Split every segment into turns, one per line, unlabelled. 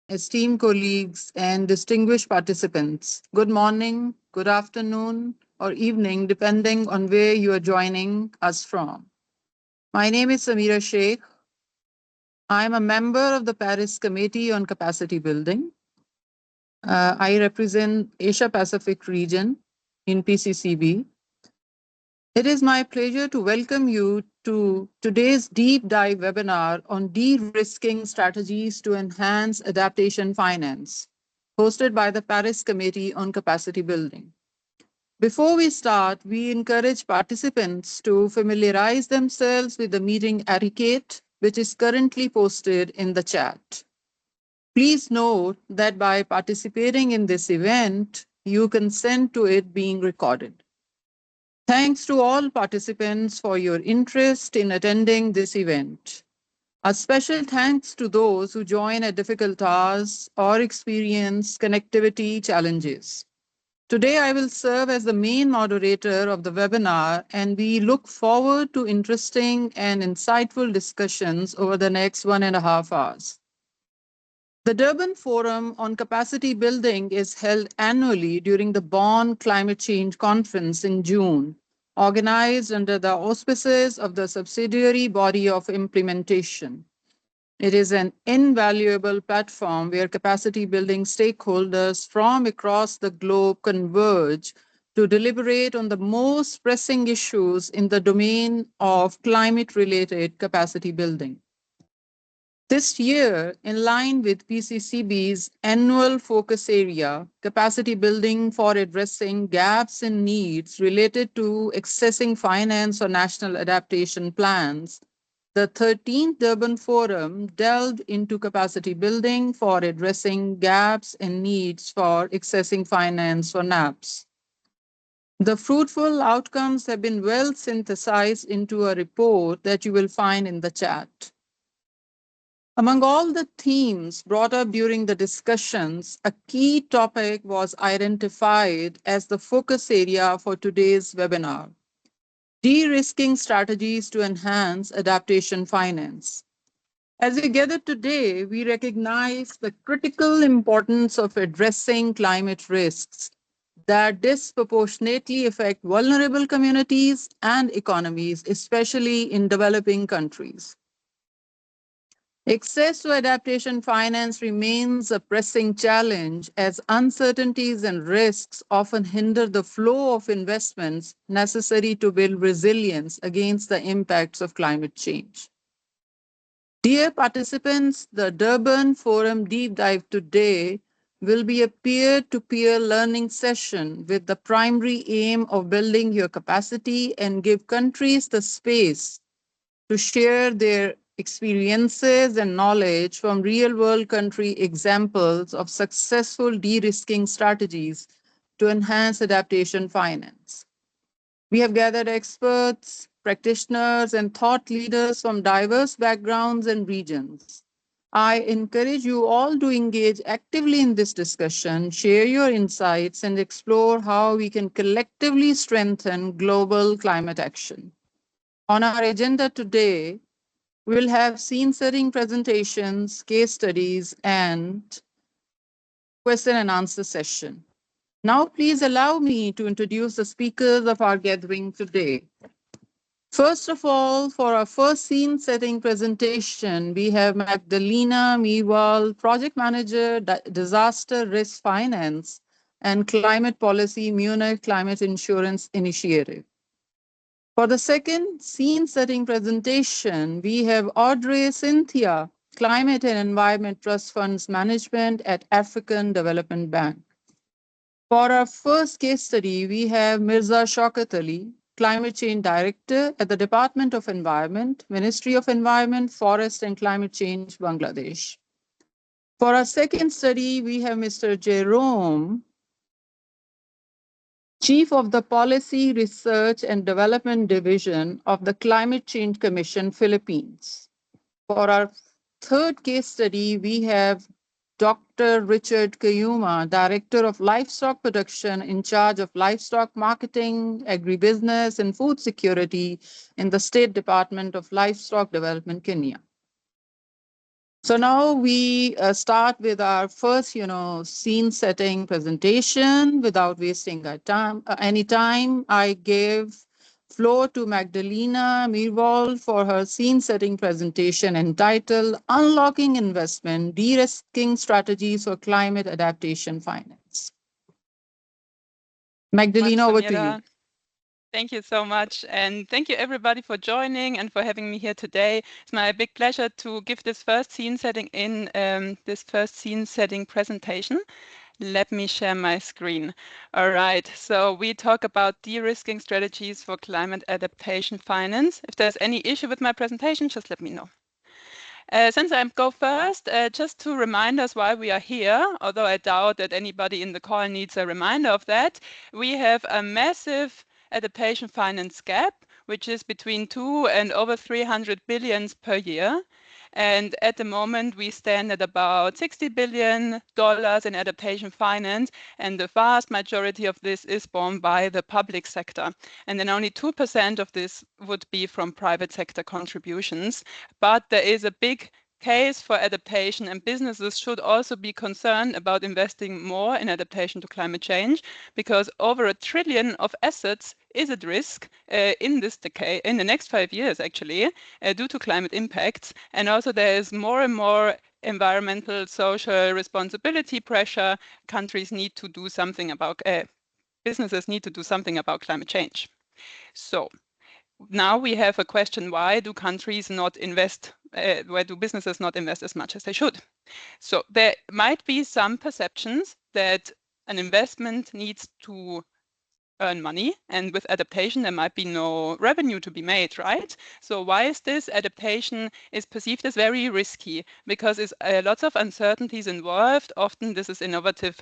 esteemed colleagues, and distinguished participants. Good morning, good afternoon, or evening, depending on where you are joining us from. My name is Samira Sheikh. I am a member of the Paris Committee on Capacity Building. I represent Asia Pacific region in PCCB. It is my pleasure to welcome you to today's deep dive webinar on de-risking strategies to enhance adaptation finance, hosted by the Paris Committee on Capacity Building. Before we start, we encourage participants to familiarize themselves with the meeting etiquette, which is currently posted in the chat. Please note that by participating in this event, you consent to it being recorded. Thanks to all participants for your interest in attending this event. A special thanks to those who join at difficult hours or experience connectivity challenges. Today, I will serve as the main moderator of the webinar, and we look forward to interesting and insightful discussions over the next 1.5 hours. The Durban Forum on Capacity Building is held annually during the Bonn Climate Change Conference in June, organized under the auspices of the subsidiary body of implementation. It is an invaluable platform where capacity building stakeholders from across the globe converge to deliberate on the most pressing issues in the domain of climate-related capacity building. This year, in line with PCCB's annual focus area, capacity building for addressing gaps in needs related to accessing finance or national adaptation plans, the 13th Durban Forum delved into capacity building for addressing gaps in needs for accessing finance for NAPs. The fruitful outcomes have been well synthesized into a report that you will find in the chat. Among all the themes brought up during the discussions, a key topic was identified as the focus area for today's webinar: de-risking strategies to enhance adaptation finance. As we gather today, we recognize the critical importance of addressing climate risks that disproportionately affect vulnerable communities and economies, especially in developing countries. Access to adaptation finance remains a pressing challenge as uncertainties and risks often hinder the flow of investments necessary to build resilience against the impacts of climate change. Dear participants, the Durban Forum Deep Dive today will be a peer-to-peer learning session with the primary aim of building your capacity and give countries the space to share their experiences and knowledge from real-world country examples of successful de-risking strategies to enhance adaptation finance. We have gathered experts, practitioners, and thought leaders from diverse backgrounds and regions. I encourage you all to engage actively in this discussion, share your insights, and explore how we can collectively strengthen global climate action. On our agenda today, we will have scene-setting presentations, case studies, and question and answer session. Now, please allow me to introduce the speakers of our gathering today. First of all, for our first scene-setting presentation, we have Magdalena Meewal, Project Manager, Disaster Risk Finance and Climate Policy, Munich Climate Insurance Initiative. For the second scene-setting presentation, we have Audrey Cynthia, Climate and Environment Trust Funds Management at African Development Bank. For our first case study, we have Mirza Shaukat Ali, Climate Change Director at the Department of Environment, Ministry of Environment, Forest and Climate Change, Bangladesh. For our second study, we have Mr. Jerome, Chief of the Policy, Research and Development Division of the Climate Change Commission, Philippines. For our third case study, we have Dr. Richard Kayuma, Director of Livestock Production in charge of livestock marketing, agribusiness, and food security in the State Department of Livestock Development, Kenya. So now we start with our first, scene setting presentation. Without wasting our time, any time, I give floor to Magdalena Mirwald for her scene setting presentation entitled Unlocking Investment, De-risking Strategies for Climate Adaptation Finance. Magdalena, over to you.
Thank you so much. And thank you everybody for joining and for having me here today. It's my big pleasure to give this first scene setting presentation. Let me share my screen. All right, so we talk about de-risking strategies for climate adaptation finance. If there's any issue with my presentation, just let me know. Since I go first, just to remind us why we are here, although I doubt that anybody in the call needs a reminder of that, we have a massive adaptation finance gap, which is between 2 and over 300 billions per year. And at the moment, we stand at about $60 billion in adaptation finance, and the vast majority of this is borne by the public sector. And then only 2% of this would be from private sector contributions. But there is a big case for adaptation, and businesses should also be concerned about investing more in adaptation to climate change, because over $1 trillion of assets is at risk in this decade, in the next 5 years actually, due to climate impacts. And also there is more and more environmental, social responsibility pressure. Countries need to do something about, businesses need to do something about climate change. So now we have a question: why do countries not invest? Why do businesses not invest as much as they should? So there might be some perceptions that an investment needs to earn money, and with adaptation there might be no revenue to be made, right? So why is this? Adaptation is perceived as very risky because there's lots of uncertainties involved. Often this is innovative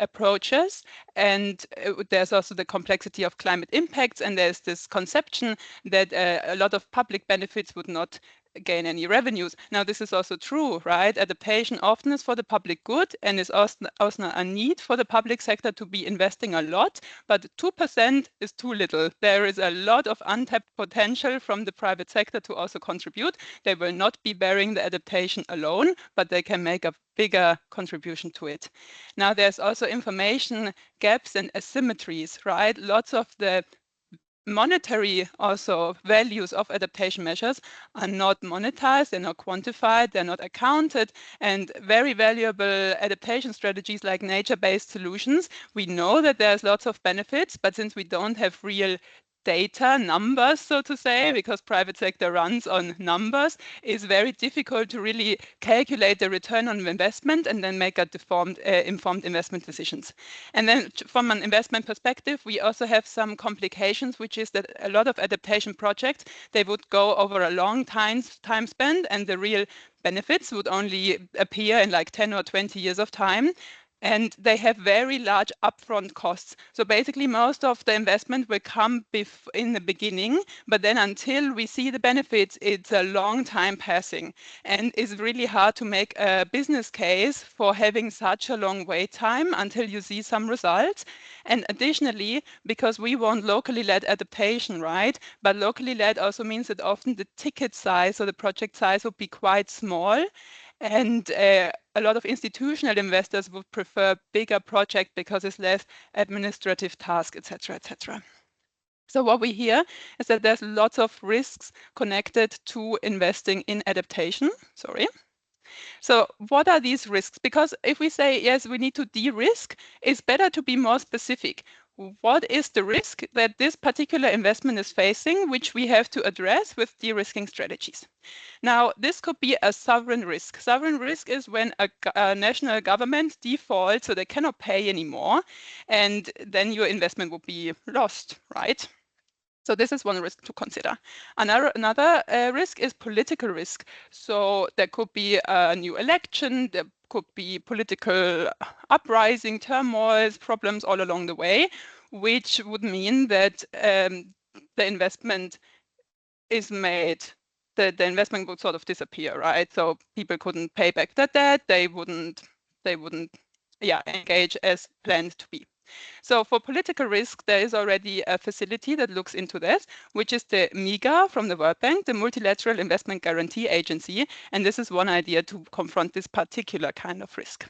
approaches, and there's also the complexity of climate impacts, and there's this conception that a lot of public benefits would not gain any revenues. Now, this is also true, right? Adaptation often is for the public good, and is also a need for the public sector to be investing a lot, but 2% is too little. There is a lot of untapped potential from the private sector to also contribute. They will not be bearing the adaptation alone, but they can make a bigger contribution to it. Now, there's also information gaps and asymmetries, right? Lots of the monetary also values of adaptation measures are not monetized, they're not quantified, they're not accounted, and very valuable adaptation strategies like nature-based solutions, we know that there's lots of benefits, but since we don't have real data, numbers, so to say, because private sector runs on numbers, is very difficult to really calculate the return on investment and then make a informed investment decisions. And then from an investment perspective, we also have some complications, which is that a lot of adaptation projects, they would go over a long time span, and the real benefits would only appear in like 10 or 20 years of time. And they have very large upfront costs. So basically, most of the investment will come in the beginning, but then until we see the benefits, it's a long time passing. And it's really hard to make a business case for having such a long wait time until you see some results. And additionally, because we want locally led adaptation, right? But locally led also means that often the ticket size or the project size will be quite small. And a lot of institutional investors would prefer bigger projects because it's less administrative task, etc., etc. So what we hear is that there's lots of risks connected to investing in adaptation. So what are these risks? Because if we say, yes, we need to de-risk, it's better to be more specific. What is the risk that this particular investment is facing, which we have to address with de-risking strategies? Now, this could be a sovereign risk. Sovereign risk is when a national government defaults, so they cannot pay anymore, and then your investment will be lost, right? So this is one risk to consider. Another risk is political risk. So there could be a new election, there could be political uprising, turmoils, problems all along the way, which would mean that the investment is made, the investment would sort of disappear, right? So people couldn't pay back their debt, they wouldn't engage as planned to be. So for political risk, there is already a facility that looks into this, which is the MIGA from the World Bank, the Multilateral Investment Guarantee Agency. And this is one idea to confront this particular kind of risk.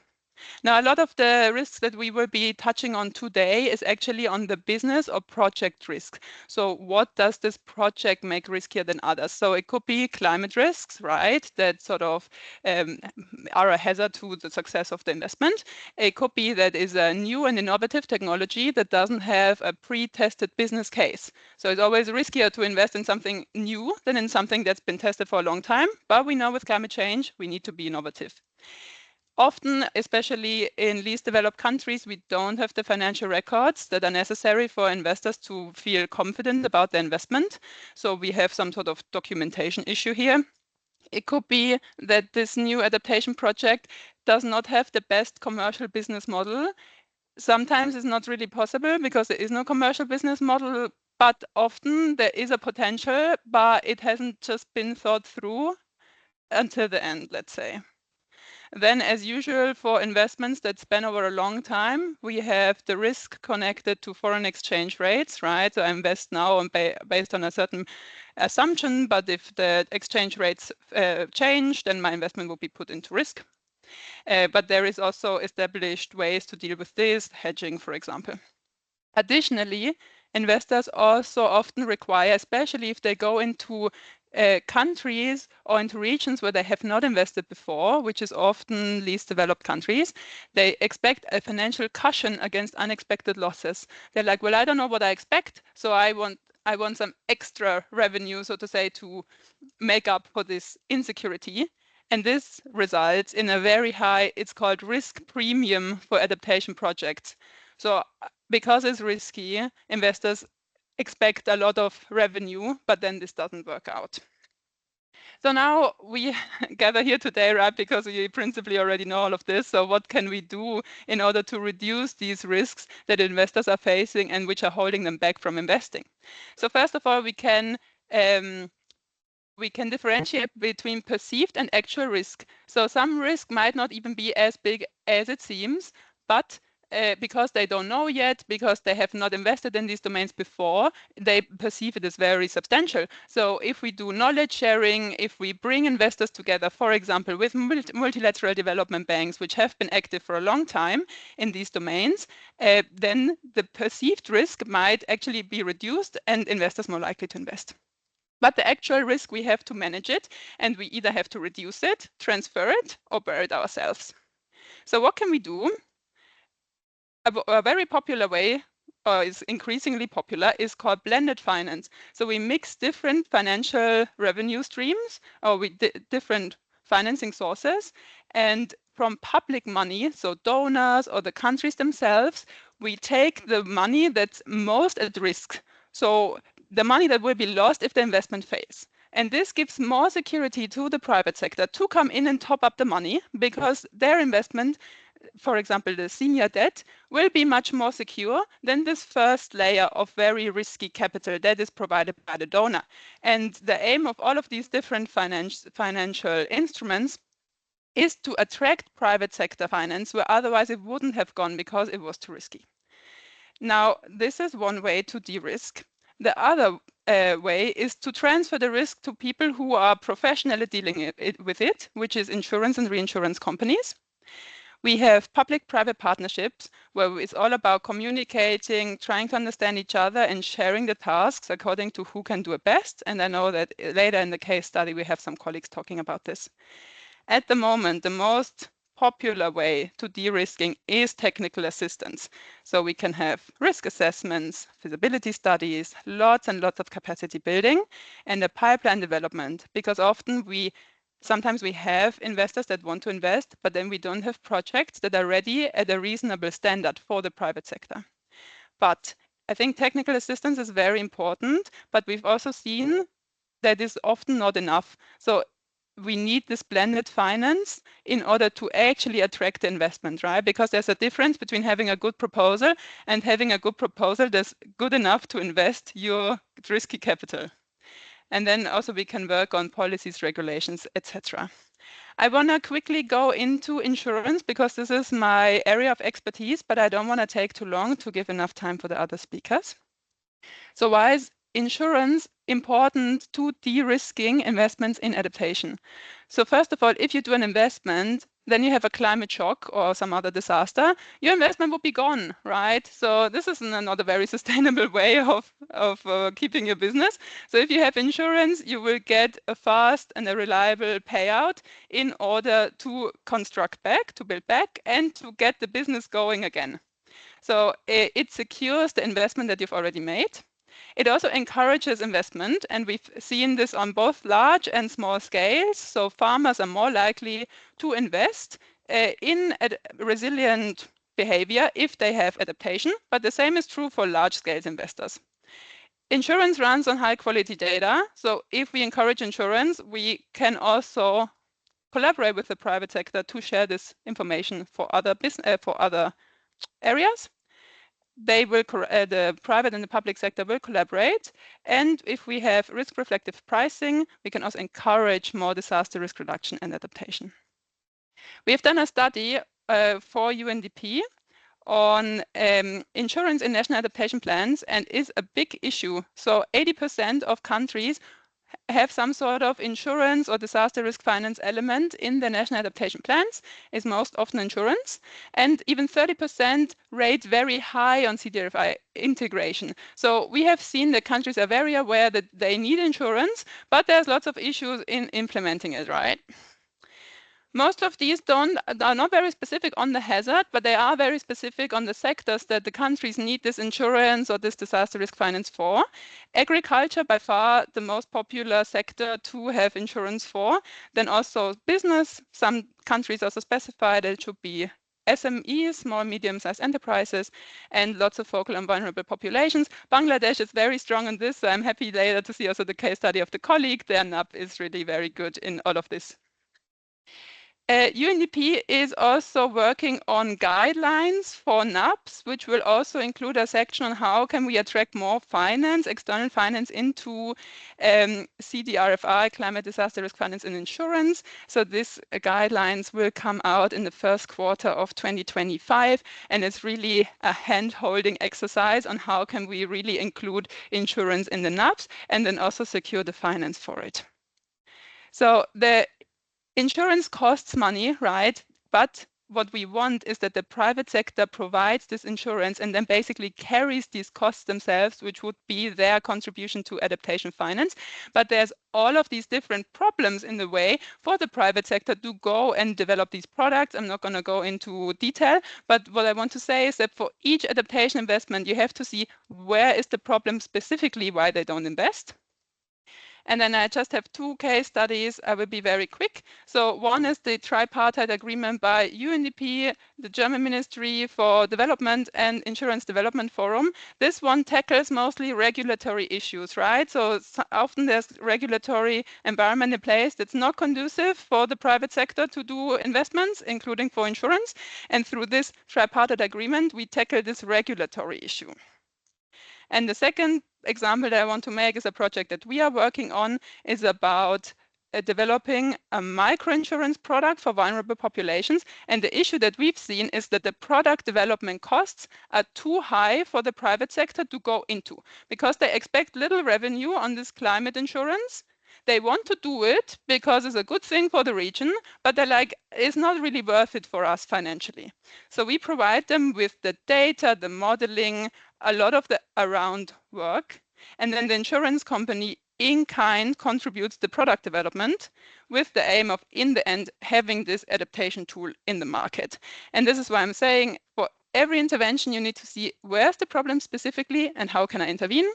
Now, a lot of the risks that we will be touching on today is actually on the business or project risk. So what does this project make riskier than others? So it could be climate risks, right, that sort of are a hazard to the success of the investment. It could be that is a new and innovative technology that doesn't have a pre-tested business case. So it's always riskier to invest in something new than in something that's been tested for a long time. But we know with climate change, we need to be innovative. Often, especially in least developed countries, we don't have the financial records that are necessary for investors to feel confident about their investment. So we have some sort of documentation issue here. It could be that this new adaptation project does not have the best commercial business model. Sometimes it's not really possible because there is no commercial business model, but often there is a potential, but it hasn't just been thought through until the end, let's say. Then, as usual, for investments that span over a long time, we have the risk connected to foreign exchange rates, right? So I invest now based on a certain assumption, but if the exchange rates change, then my investment will be put into risk. But there is also established ways to deal with this, hedging, for example. Additionally, investors also often require, especially if they go into countries or into regions where they have not invested before, which is often least developed countries, they expect a financial cushion against unexpected losses. They're like, well, I don't know what I expect, so I want some extra revenue, so to say, to make up for this insecurity. And this results in a very high, it's called risk premium for adaptation projects. So because it's risky, investors expect a lot of revenue, but then this doesn't work out. So now we gather here today, right, because we principally already know all of this. So what can we do in order to reduce these risks that investors are facing and which are holding them back from investing? So first of all, we can differentiate between perceived and actual risk. So some risk might not even be as big as it seems, but because they don't know yet, because they have not invested in these domains before, they perceive it as very substantial. So if we do knowledge sharing, if we bring investors together, for example, with multilateral development banks, which have been active for a long time in these domains, then the perceived risk might actually be reduced and investors more likely to invest. But the actual risk, we have to manage it, and we either have to reduce it, transfer it, or bear it ourselves. So what can we do? A very popular way, or is increasingly popular, is called blended finance. So we mix different financial revenue streams, or different financing sources, and from public money, so donors or the countries themselves, we take the money that's most at risk. So the money that will be lost if the investment fails. And this gives more security to the private sector to come in and top up the money, because their investment, for example, the senior debt, will be much more secure than this first layer of very risky capital that is provided by the donor. And the aim of all of these different financial instruments is to attract private sector finance where otherwise it wouldn't have gone because it was too risky. Now, this is one way to de-risk. The other way is to transfer the risk to people who are professionally dealing with it, which is insurance and reinsurance companies. We have public-private partnerships where it's all about communicating, trying to understand each other and sharing the tasks according to who can do it best. And I know that later in the case study, we have some colleagues talking about this. At the moment, the most popular way to de-risking is technical assistance. So we can have risk assessments, feasibility studies, lots and lots of capacity building, and a pipeline development, because often sometimes we have investors that want to invest, but then we don't have projects that are ready at a reasonable standard for the private sector. But I think technical assistance is very important, but we've also seen that is often not enough. So we need this blended finance in order to actually attract the investment, right? Because there's a difference between having a good proposal and having a good proposal that's good enough to invest your risky capital. And then also we can work on policies, regulations, etc. I want to quickly go into insurance because this is my area of expertise, but I don't want to take too long to give enough time for the other speakers. So why is insurance important to de-risking investments in adaptation? So first of all, if you do an investment, then you have a climate shock or some other disaster, your investment will be gone, right? So this is not a very sustainable way of keeping your business. So if you have insurance, you will get a fast and a reliable payout in order to construct back, to build back, and to get the business going again. So it secures the investment that you've already made. It also encourages investment, and we've seen this on both large and small scales. So farmers are more likely to invest in resilient behavior if they have adaptation, but the same is true for large-scale investors. Insurance runs on high-quality data, so if we encourage insurance, we can also collaborate with the private sector to share this information for other areas. They will, the private and the public sector will collaborate. And if we have risk-reflective pricing, we can also encourage more disaster risk reduction and adaptation. We have done a study for UNDP on insurance in national adaptation plans, and is a big issue. So 80% of countries have some sort of insurance or disaster risk finance element in their national adaptation plans, is most often insurance. And even 30% rate very high on CDRFI integration. So we have seen that countries are very aware that they need insurance, but there's lots of issues in implementing it, right? Most of these are not very specific on the hazard, but they are very specific on the sectors that the countries need this insurance or this disaster risk finance for. Agriculture, by far the most popular sector to have insurance for. Then also business. Some countries also specify that it should be SMEs, small, medium-sized enterprises, and lots of focal on vulnerable populations. Bangladesh is very strong in this, so I'm happy later to see also the case study of the colleague. Their NAP is really very good in all of this. UNDP is also working on guidelines for NAPs, which will also include a section on how can we attract more finance, external finance into CDRFI, climate disaster risk finance and insurance. So these guidelines will come out in the first quarter of 2025, and it's really a hand-holding exercise on how can we really include insurance in the NAPs and then also secure the finance for it. So the insurance costs money, right? But what we want is that the private sector provides this insurance and then basically carries these costs themselves, which would be their contribution to adaptation finance. But there's all of these different problems in the way for the private sector to go and develop these products. I'm not going to go into detail, but what I want to say is that for each adaptation investment, you have to see where is the problem specifically why they don't invest. And then I just have two case studies. I will be very quick. So one is the tripartite agreement by UNDP, the German Ministry for Development, and Insurance Development Forum. This one tackles mostly regulatory issues, right? So often there's regulatory environment in place that's not conducive for the private sector to do investments, including for insurance. And through this tripartite agreement, we tackle this regulatory issue. And the second example that I want to make is a project that we are working on is about developing a microinsurance product for vulnerable populations. And the issue that we've seen is that the product development costs are too high for the private sector to go into because they expect little revenue on this climate insurance. They want to do it because it's a good thing for the region, but they're like, it's not really worth it for us financially. So we provide them with the data, the modeling, a lot of the around work, and then the insurance company in kind contributes the product development with the aim of, in the end, having this adaptation tool in the market. And this is why I'm saying for every intervention, you need to see where's the problem specifically and how can I intervene.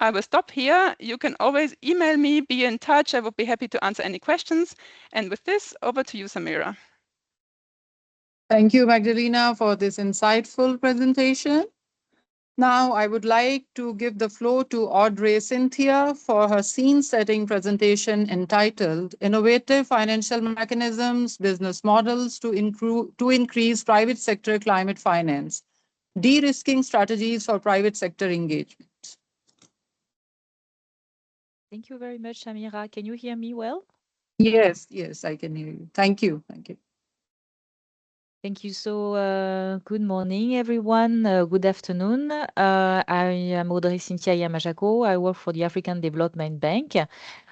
I will stop here. You can always email me, be in touch. I would be happy to answer any questions. And with this, over to you, Samira.
Thank you, Magdalena, for this insightful presentation. Now, I would like to give the floor to Audrey Cynthia for her scene-setting presentation entitled Innovative Financial Mechanisms, Business Models to Increase Private Sector Climate Finance, De-risking Strategies for Private Sector Engagement.
Thank you very much, Samira. Can you hear me well?
Yes, yes, I can hear you. Thank you. Thank you.
Thank you. So, good morning, everyone. Good afternoon. I am Audrey Cynthia Yamajako. I work for the African Development Bank.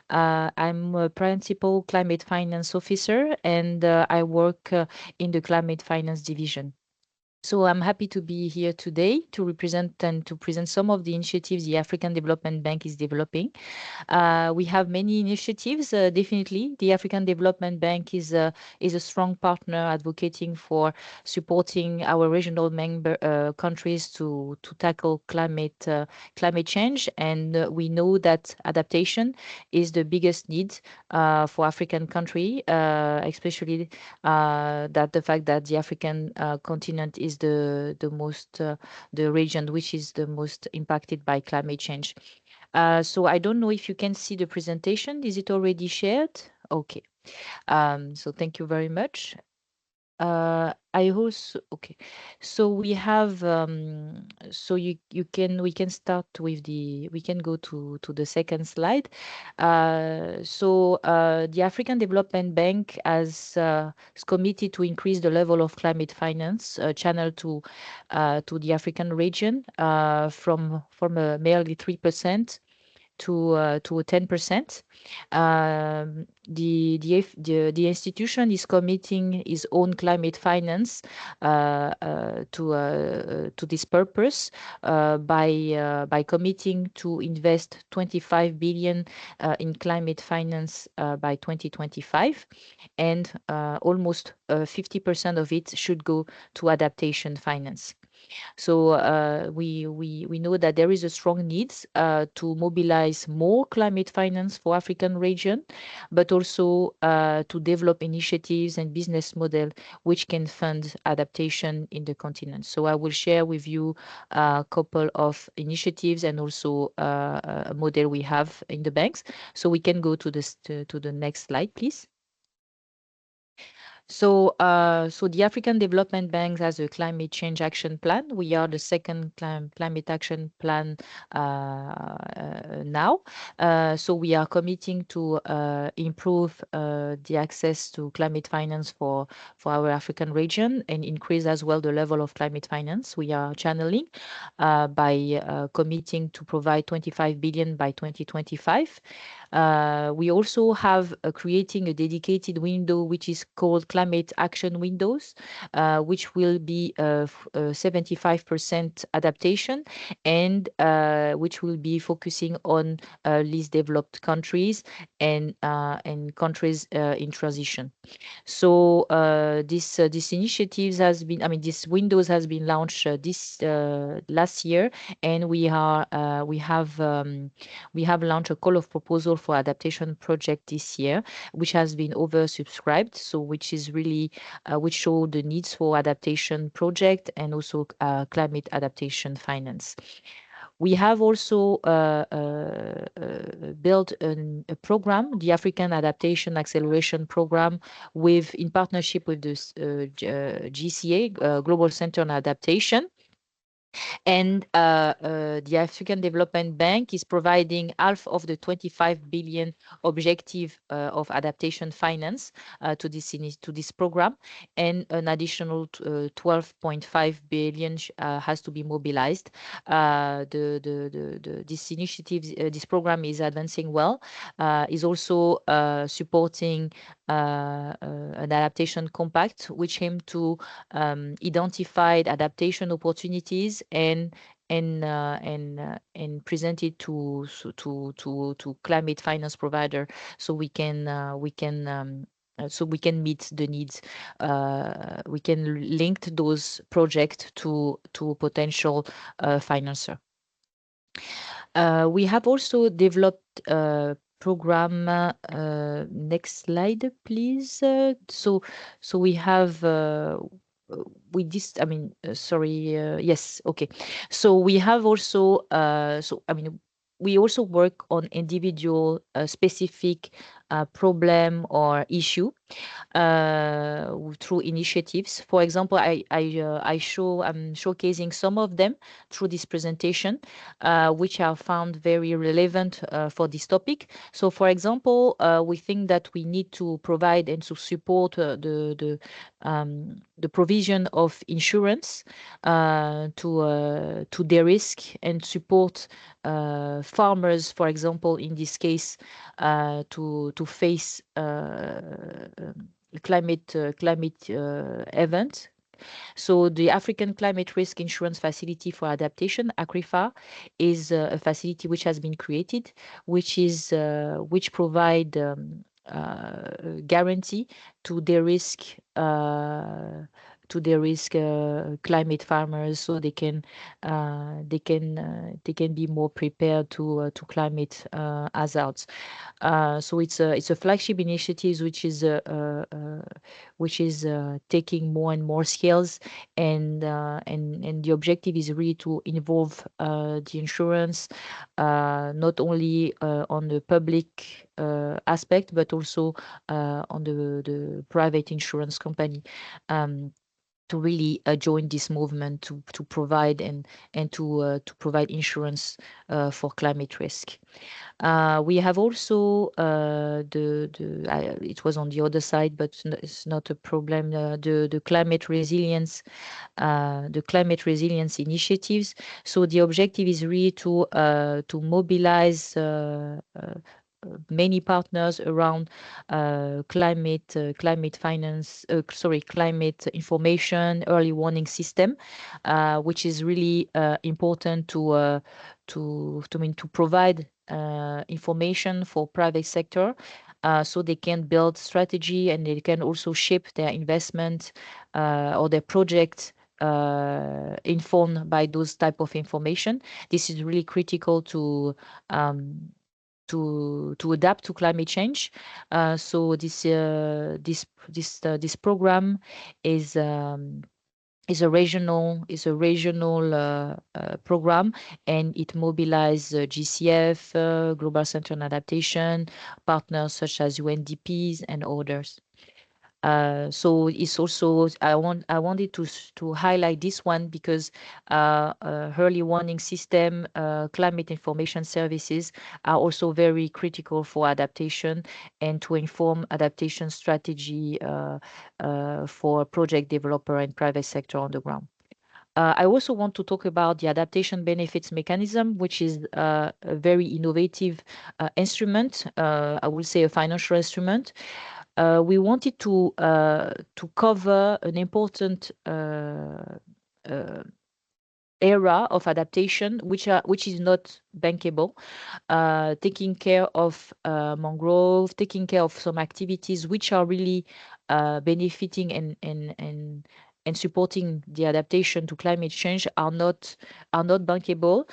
I'm a principal climate finance officer, and I work in the climate finance division. So I'm happy to be here today to represent and to present some of the initiatives the African Development Bank is developing. We have many initiatives. Definitely, the African Development Bank is a strong partner advocating for supporting our regional member countries to tackle climate change. And we know that adaptation is the biggest need for African country, especially that the fact that the African continent is the most the region which is the most impacted by climate change. So I don't know if you can see the presentation. Is it already shared? Okay. So thank you very much. I also okay. So we have so you can we can start with the we can go to the second slide. The African Development Bank has is committed to increase the level of climate finance channel to the African region from merely 3% to 10%. The institution is committing its own climate finance to this purpose by committing to invest 25 billion in climate finance by 2025, and almost 50% of it should go to adaptation finance. So we know that there is a strong need to mobilize more climate finance for African region, but also to develop initiatives and business model which can fund adaptation in the continent. So I will share with you a couple of initiatives and also a model we have in the banks. So we can go to to the next slide, please. So the African Development Bank has a climate change action plan. We are the second climate action plan now. So we are committing to improve the access to climate finance for our African region and increase as well the level of climate finance we are channeling by committing to provide 25 billion by 2025. We also have creating a dedicated window which is called Climate Action Windows, which will be 75% adaptation and which will be focusing on least developed countries and countries in transition. So this initiatives has been, I mean, this Windows has been launched this last year, and we have launched a call of proposal for adaptation project this year, which has been oversubscribed. So which is really which show the needs for adaptation project and also climate adaptation finance. We have also built a program, the African Adaptation Acceleration Program, in partnership with this GCA, Global Center on Adaptation. And the African Development Bank is providing half of the 25 billion objective of adaptation finance to this program, and an additional 12.5 billion has to be mobilized. This initiative, this program is advancing well. Is also supporting an adaptation compact, which aim to identify adaptation opportunities and present it to climate finance provider, so we can meet the needs. We can link those projects to potential financer. We have also developed a program. Next slide, please. So we have sorry, yes, okay. So we have also we also work on individual specific problem or issue through initiatives. For example, I'm showcasing some of them through this presentation, which are found very relevant for this topic. So, for example, we think that we need to provide and to support the provision of insurance to de-risk and support farmers, for example, in this case, to face climate event. So the African Climate Risk Insurance Facility for Adaptation, ACRIFA, is a facility which has been created, which provide guarantee to de-risk climate farmers, so they can be more prepared to climate hazards. So it's a flagship initiative which is taking more and more scales, and the objective is really to involve the insurance not only on the public aspect, but also on the private insurance company. To really join this movement to provide and to provide insurance for climate risk. We have also it was on the other side, but it's not a problem. The climate resilience initiatives. So the objective is really to mobilize many partners around climate information early warning system, which is really important to provide information for private sector, so they can build strategy and they can also shape their investment or their project informed by those type of information. This is really critical to adapt to climate change. So this program is a regional program, and it mobilizes GCF, Global Center on Adaptation, partners such as UNDPs and others. So it's also I wanted to highlight this one because early warning system, climate information services are also very critical for adaptation and to inform adaptation strategy for project developer and private sector on the ground. I also want to talk about the adaptation benefits mechanism, which is a very innovative instrument. I will say a financial instrument. We wanted to cover an important era of adaptation, which is not bankable, taking care of mangrove, taking care of some activities which are really benefiting and supporting the adaptation to climate change are not bankable.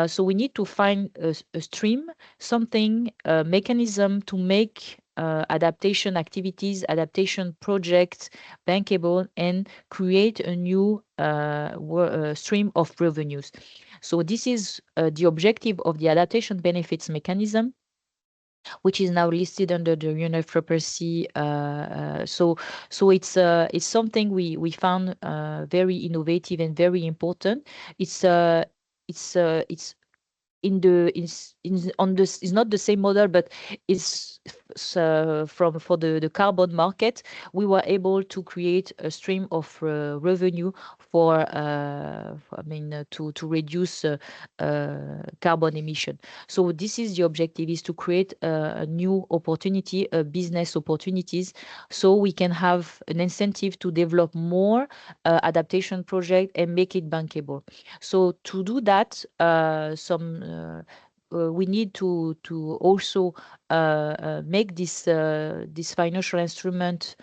So we need to find a stream, something, a mechanism to make adaptation activities, adaptation projects bankable and create a new stream of revenues. So this is the objective of the adaptation benefits mechanism, which is now listed under the UNFRPC. So it's something we found very innovative and very important. It's not the same model, but it's for the carbon market. We were able to create a stream of revenue for to reduce carbon emission. So this is the objective, is to create a new opportunity, business opportunities, so we can have an incentive to develop more adaptation project and make it bankable. So to do that, we need to also make this financial instrument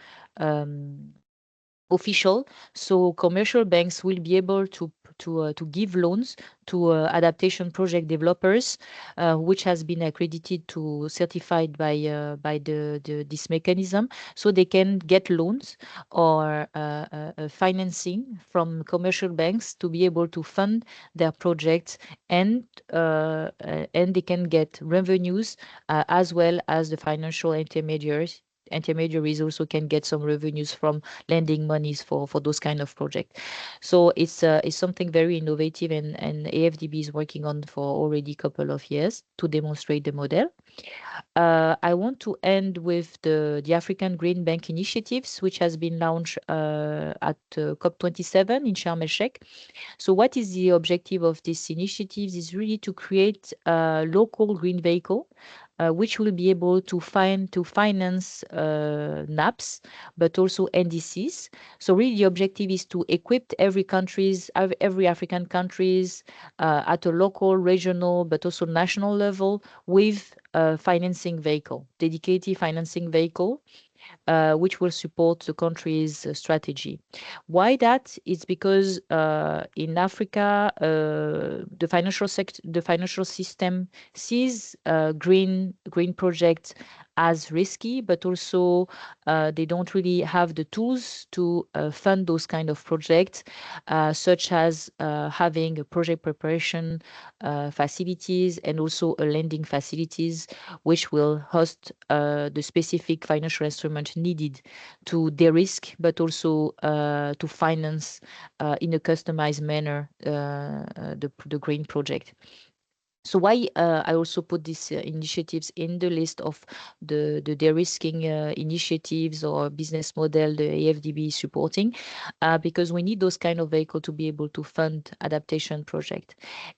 official, so commercial banks will be able to to give loans to adaptation project developers, which has been accredited to certified by this mechanism, so they can get loans or financing from commercial banks to be able to fund their projects, and they can get revenues as well as the financial intermediaries also can get some revenues from lending monies for those kind of projects. So it's something very innovative, and AFDB is working on for already a couple of years to demonstrate the model. I want to end with the African Green Bank initiatives, which has been launched at COP27 in Sharm el Sheikh. So what is the objective of these initiatives is really to create a local green vehicle, which will be able to finance NAPs, but also NDCs. So really the objective is to equip every African countries at a local, regional, but also national level with a financing vehicle, dedicated financing vehicle, which will support the country's strategy. Why that? It's because in Africa, the financial system sees green projects as risky, but also they don't really have the tools to fund those kind of projects, such as having a project preparation facilities and also a lending facilities, which will host the specific financial instrument needed to de-risk, but also to finance in a customized manner the green project. So why I also put these initiatives in the list of the de-risking initiatives or business model the AFDB is supporting, because we need those kind of vehicle to be able to fund adaptation project.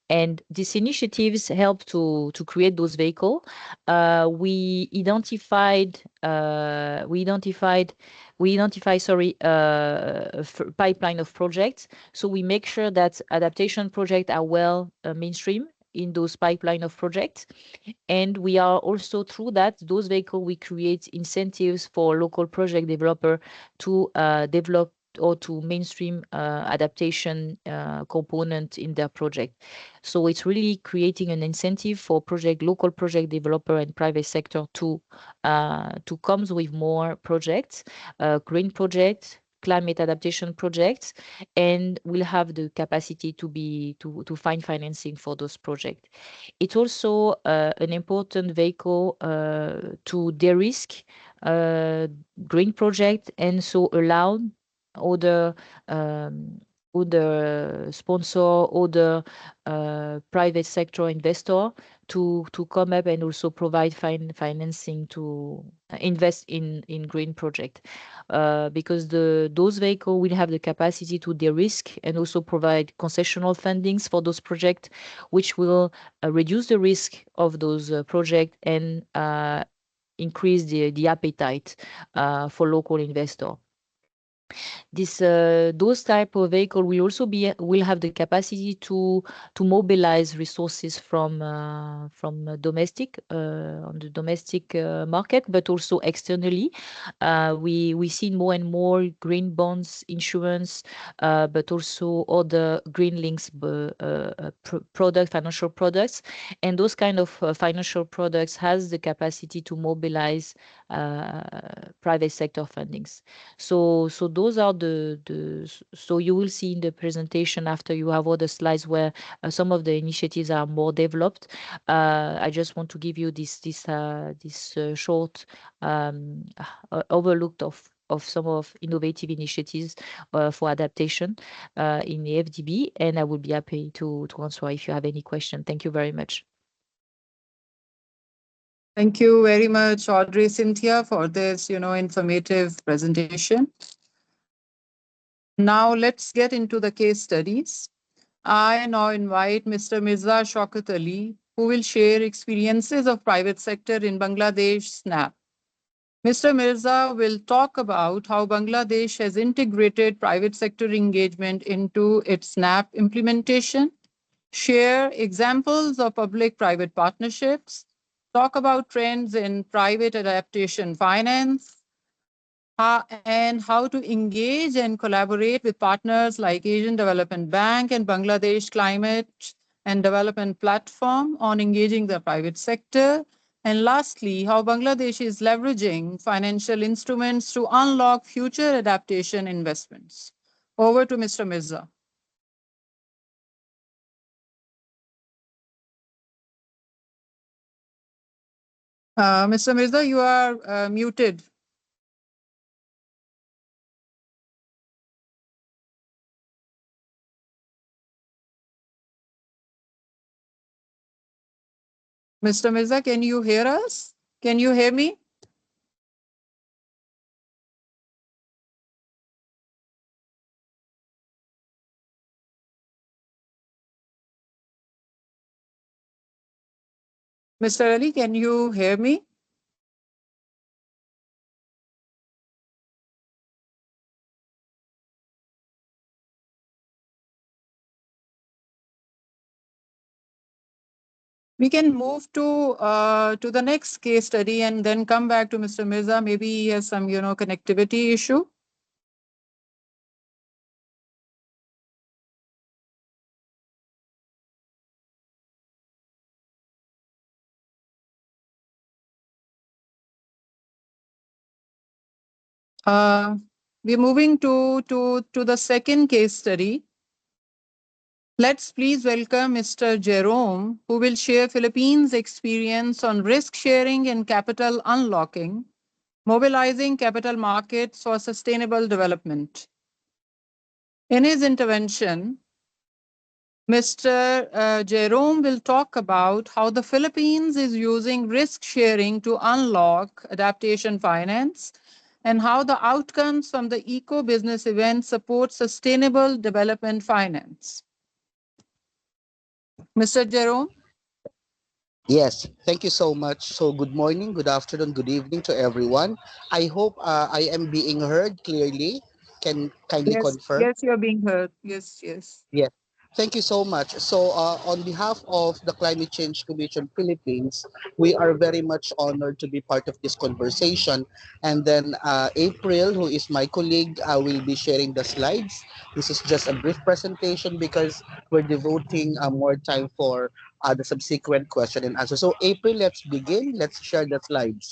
And these initiatives help to create those vehicle. We identify pipeline of projects. So we make sure that adaptation projects are well mainstream in those pipeline of projects. And we are also, through that, those vehicles, we create incentives for local project developer to develop or to mainstream adaptation component in their project. So it's really creating an incentive for local project developer and private sector to come with more projects, green projects, climate adaptation projects, and will have the capacity to find financing for those projects. It's also an important vehicle to de-risk green project, and so allow other sponsor, other private sector investor to come up and also provide financing to invest in green project, because those vehicles will have the capacity to de-risk and also provide concessional fundings for those projects, which will reduce the risk of those projects and increase the appetite for local investor. Those type of vehicle will have the capacity to mobilize resources from domestic on the domestic market, but also externally. We see more and more green bonds insurance, but also other green links financial products, and those kind of financial products has the capacity to mobilize private sector fundings. So those are so you will see in the presentation after you have all the slides where some of the initiatives are more developed. I just want to give you this short overlook of some of innovative initiatives for adaptation in the FDB, and I will be happy to answer if you have any question. Thank you very much.
Thank you very much, Audrey Cynthia, for this, informative presentation. Now let's get into the case studies. I now invite Mr. Mirza Shaukat Ali, who will share experiences of private sector in Bangladesh SNAP. Mr. Mirza will talk about how Bangladesh has integrated private sector engagement into its SNAP implementation, share examples of public-private partnerships, talk about trends in private adaptation finance, and how to engage and collaborate with partners like Asian Development Bank and Bangladesh Climate and Development Platform on engaging the private sector. And lastly, how Bangladesh is leveraging financial instruments to unlock future adaptation investments. Over to Mr. Mirza. Mr. Mirza, you are muted. Mr. Mirza, can you hear us? Can you hear me? Mr. Ali, can you hear me? We can move to the next case study and then come back to Mr. Mirza. Maybe he has some, connectivity issue. We're moving to the second case study. Let's please welcome Mr. Jerome, who will share Philippines' experience on risk sharing and capital unlocking, mobilizing capital markets for sustainable development. In his intervention, Mr. Jerome will talk about how the Philippines is using risk sharing to unlock adaptation finance and how the outcomes from the eco business event support sustainable development finance. Mr. Jerome?
Yes, thank you so much. So, good morning, good afternoon, good evening to everyone. I hope I am being heard clearly. Can kindly
Yes,
confirm?
yes, you're being heard. Yes, yes.
Yes. Thank you so much. So, on behalf of the Climate Change Commission Philippines, we are very much honored to be part of this conversation. And then April, who is my colleague, will be sharing the slides. This is just a brief presentation because we're devoting more time for the subsequent question and answer. So, April, let's begin. Let's share the slides.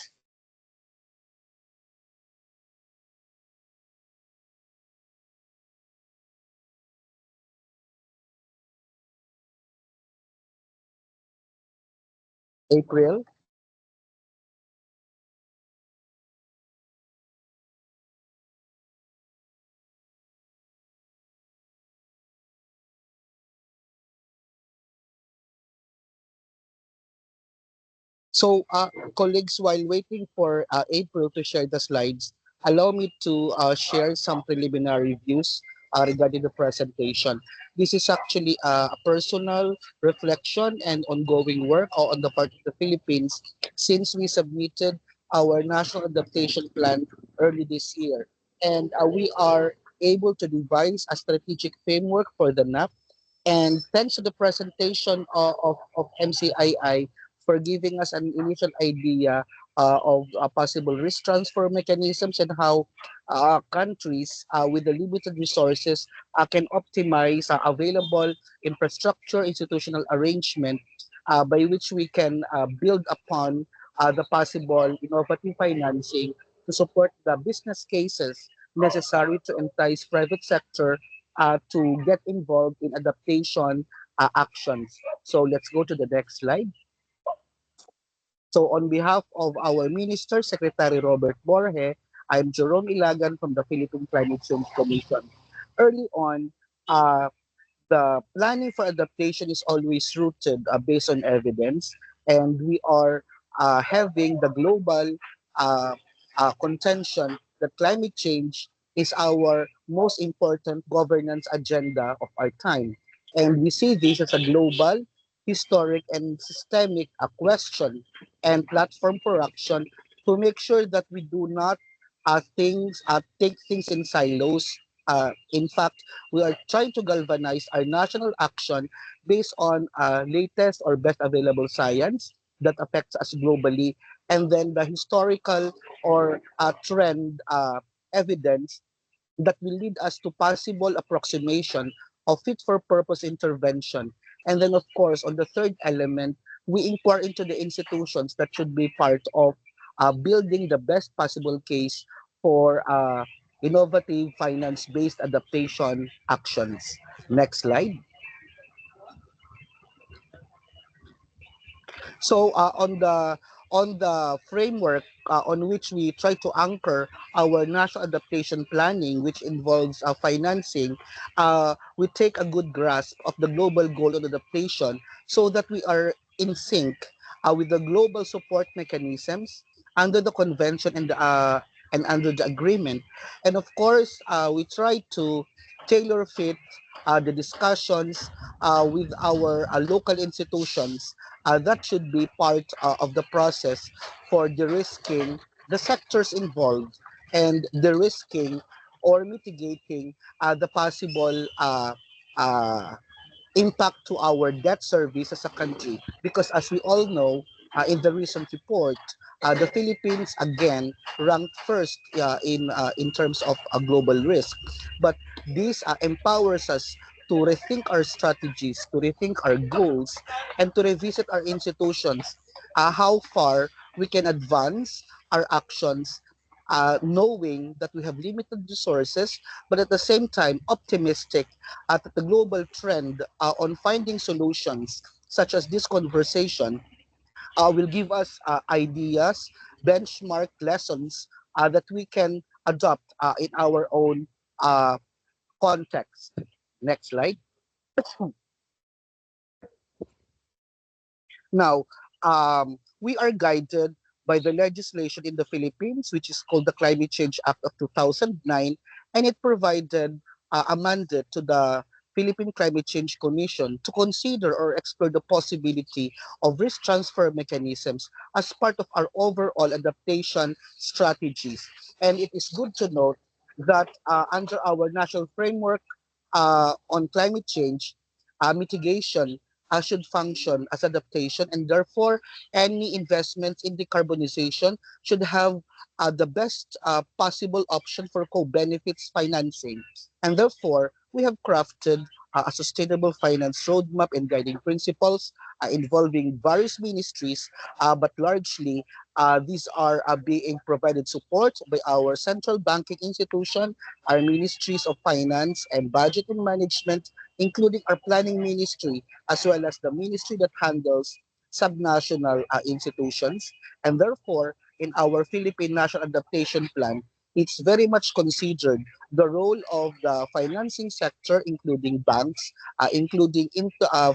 April. So, colleagues, while waiting for April to share the slides, allow me to share some preliminary views regarding the presentation. This is actually a personal reflection and ongoing work on the part of the Philippines since we submitted our national adaptation plan early this year. And we are able to devise a strategic framework for the NAP, and thanks to the presentation of MCII for giving us an initial idea of possible risk transfer mechanisms and how countries with the limited resources can optimize available infrastructure, institutional arrangement by which we can build upon the possible innovative financing to support the business cases necessary to entice private sector to get involved in adaptation actions. So let's go to the next slide. So on behalf of our Minister, Secretary Robert Borge, I'm Jerome Ilagan from the Philippine Climate Change Commission. Early on, uh, the planning for adaptation is always rooted based on evidence, and we are having the global uh, contention that climate change is our most important governance agenda of our time. And we see this as a global, historic, and systemic question and platform for action to make sure that we do not take things in silos. In fact, we are trying to galvanize our national action based on latest or best available science that affects us globally, and then the historical or trend evidence that will lead us to possible approximation of fit for purpose intervention. And then, of course, on the third element, we inquire into the institutions that should be part of building the best possible case for innovative finance-based adaptation actions. Next slide. So on the framework on which we try to anchor our national adaptation planning, which involves financing, we take a good grasp of the global goal of adaptation so that we are in sync with the global support mechanisms under the convention and under the agreement. And of course, we try to tailor fit the discussions with our local institutions that should be part of the process for de-risking the sectors involved and de-risking or mitigating the possible uh, impact to our debt service as a country. Because as we all know, in the recent report, the Philippines again ranked first in terms of global risk. But this empowers us to rethink our strategies, to rethink our goals, and to revisit our institutions, how far we can advance our actions, knowing that we have limited resources, but at the same time optimistic at the global trend on finding solutions, such as this conversation, will give us ideas, benchmark lessons that we can adopt in our own uh, context. Next slide. Now, we are guided by the legislation in the Philippines, which is called the Climate Change Act of 2009, and it provided a mandate to the Philippine Climate Change Commission to consider or explore the possibility of risk transfer mechanisms as part of our overall adaptation strategies. And it is good to note that under our national framework on climate change, mitigation should function as adaptation, and therefore any investments in decarbonization should have the best possible option for co-benefits financing. And therefore, we have crafted a sustainable finance roadmap and guiding principles involving various ministries, but largely these are being provided support by our central banking institution, our ministries of finance and budget and management, including our planning ministry, as well as the ministry that handles subnational institutions. And therefore, in our Philippine National Adaptation Plan, it's very much considered the role of the financing sector, including banks, including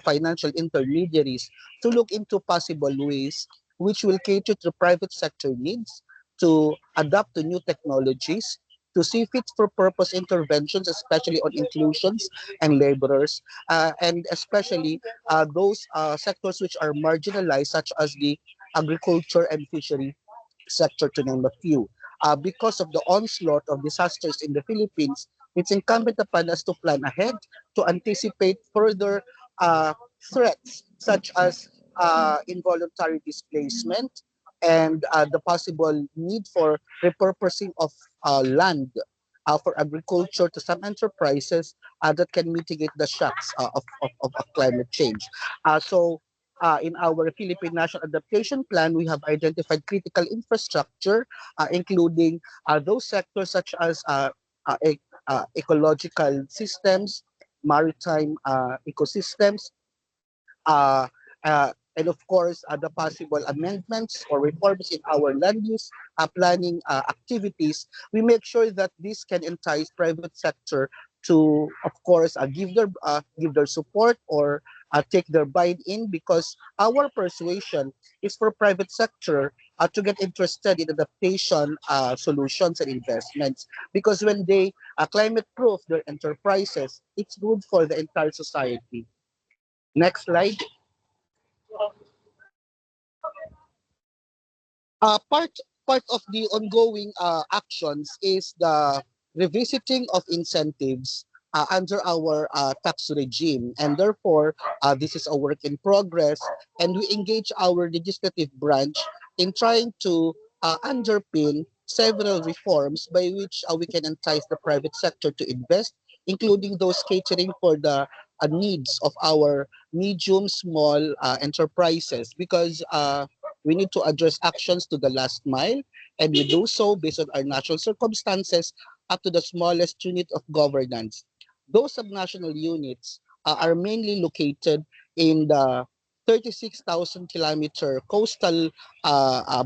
financial intermediaries, to look into possible ways which will cater to private sector needs, to adapt to new technologies, to see fit for purpose interventions, especially on inclusions and laborers, and especially those sectors which are marginalized, such as the agriculture and fishery sector, to name a few. Because of the onslaught of disasters in the Philippines, it's incumbent upon us to plan ahead, to anticipate further uh, threats, such as involuntary displacement and the possible need for repurposing of land for agriculture to some enterprises that can mitigate the shocks of climate change. In our Philippine National Adaptation Plan, we have identified critical infrastructure, including those sectors such as ecological systems, maritime ecosystems, uh, and of course, the possible amendments or reforms in our land use planning activities. We make sure that this can entice private sector to, of course, give their support or take their buy-in, because our persuasion is for private sector to get interested in adaptation solutions and investments, because when they climate proof their enterprises, it's good for the entire society. Next slide. Part of the ongoing actions is the revisiting of incentives under our tax regime, and therefore this is a work in progress, and we engage our legislative branch in trying to underpin several reforms by which we can entice the private sector to invest, including those catering for the needs of our medium, small enterprises, because we need to address actions to the last mile, and we do so based on our national circumstances up to the smallest unit of governance. Those subnational units are mainly located in the 36,000 kilometer coastal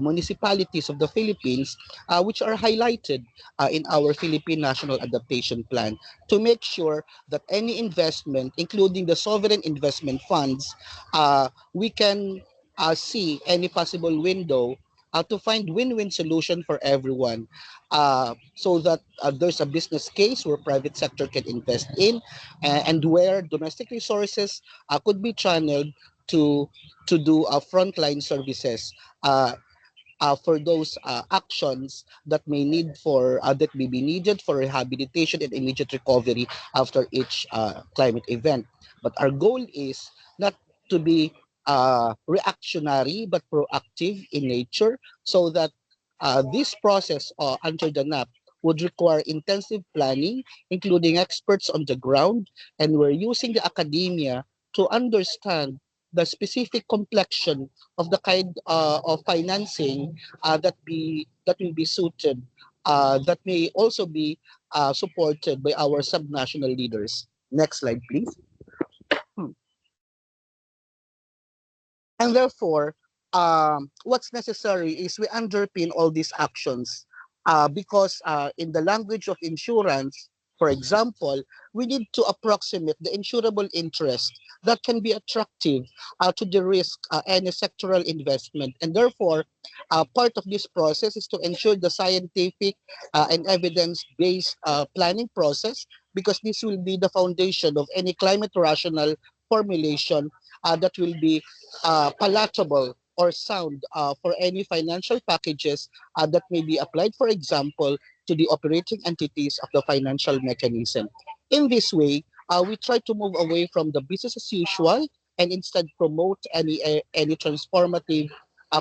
municipalities of the Philippines, which are highlighted in our Philippine National Adaptation Plan, to make sure that any investment, including the sovereign investment funds, we can see any possible window to find win-win solution for everyone, so that there's a business case where private sector can invest in, and where domestic resources could be channeled to do frontline services, uh, for those actions that may be needed for rehabilitation and immediate recovery after each climate event. But our goal is not to be reactionary but proactive in nature, so that this process under the NAP would require intensive planning, including experts on the ground, and we're using the academia to understand the specific complexion of the kind of financing that will be suited, that may also be supported by our subnational leaders. Next slide, please. And therefore, what's necessary is we underpin all these actions, because in the language of insurance, for example, we need to approximate the insurable interest that can be attractive to the risk any sectoral investment. And therefore, part of this process is to ensure the scientific and evidence-based planning process, because this will be the foundation of any climate rational formulation that will be palatable or sound for any financial packages that may be applied, for example, to the operating entities of the financial mechanism. In this way, we try to move away from the business as usual and instead promote any transformative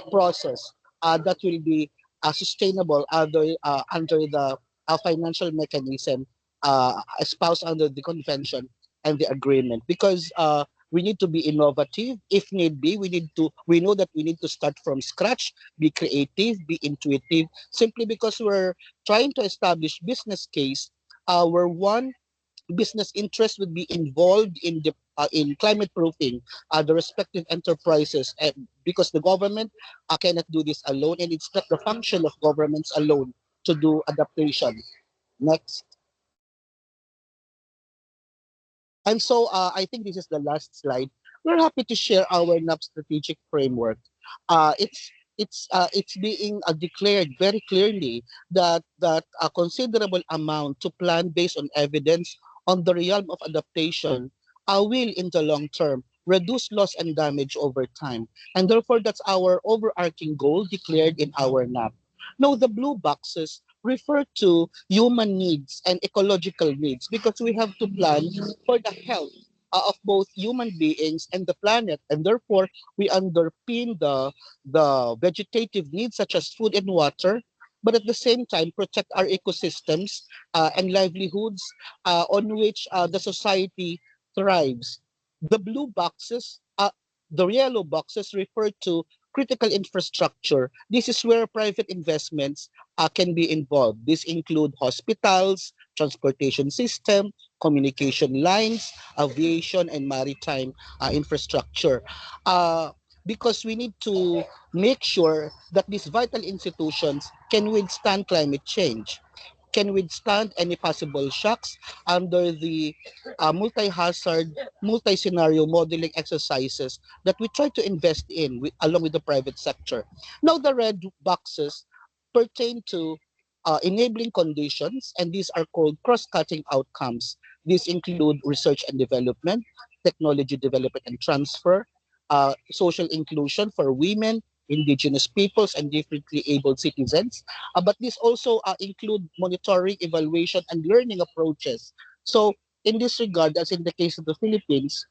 process that will be sustainable under the financial mechanism espoused under the convention and the agreement. Because we need to be innovative if need be. We know that we need to start from scratch, be creative, be intuitive, simply because we're trying to establish business case where one business interest would be involved in climate proofing the respective enterprises, because the government cannot do this alone, and it's not the function of governments alone to do adaptation. Next. And so I think this is the last slide. We're happy to share our NAP strategic framework. It's being declared very clearly that a considerable amount to plan based on evidence on the realm of adaptation will, in the long term, reduce loss and damage over time. And therefore, that's our overarching goal declared in our NAP. Now, the blue boxes refer to human needs and ecological needs, because we have to plan for the health of both human beings and the planet, and therefore we underpin the vegetative needs such as food and water, but at the same time protect our ecosystems and livelihoods on which the society thrives. The blue boxes, the yellow boxes refer to critical infrastructure. This is where private investments can be involved. This include hospitals, transportation system, communication lines, aviation, and maritime infrastructure. Because we need to make sure that these vital institutions can withstand climate change, can withstand any possible shocks under the multi-hazard, multi-scenario modeling exercises that we try to invest in along with the private sector. Now, the red boxes pertain to enabling conditions, and these are called cross-cutting outcomes. These include research and development, technology development and transfer, social inclusion for women, indigenous peoples, and differently abled citizens. But these also include monitoring, evaluation, and learning approaches. So, in this regard, as in the case of the Philippines,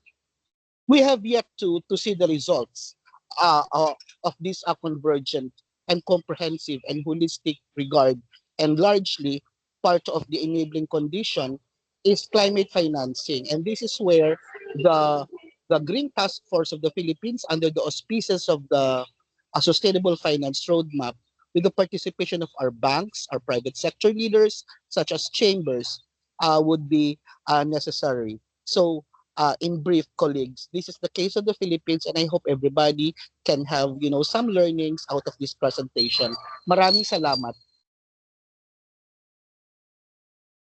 we have yet to see the results uh, uh, of this convergent and comprehensive and holistic regard. And largely, part of the enabling condition is climate financing. And this is where the the Green Task Force of the Philippines, under the auspices of the Sustainable Finance Roadmap, with the participation of our banks, our private sector leaders, such as chambers, would be necessary. So, in brief, colleagues, this is the case of the Philippines, and I hope everybody can have, some learnings out of this presentation. Maraming salamat.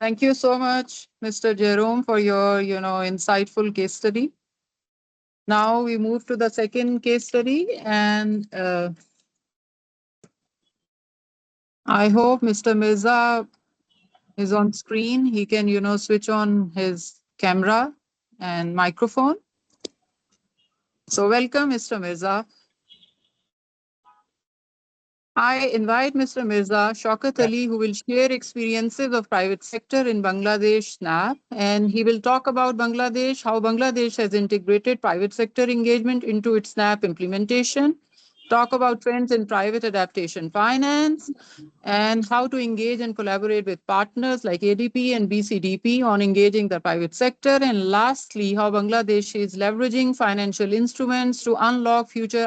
Thank you so much, Mr. Jerome, for your, insightful case study. Now we move to the second case study, and I hope Mr. Mirza is on screen. He can, switch on his camera and microphone. So welcome, Mr. Mirza. I invite Mr. Mirza Shaukat Ali, who will share experiences of private sector in Bangladesh SNAP, and he will talk about Bangladesh, how Bangladesh has integrated private sector engagement into its SNAP implementation, talk about trends in private adaptation finance, and how to engage and collaborate with partners like ADP and BCDP on engaging the private sector, and lastly, how Bangladesh is leveraging financial instruments to unlock future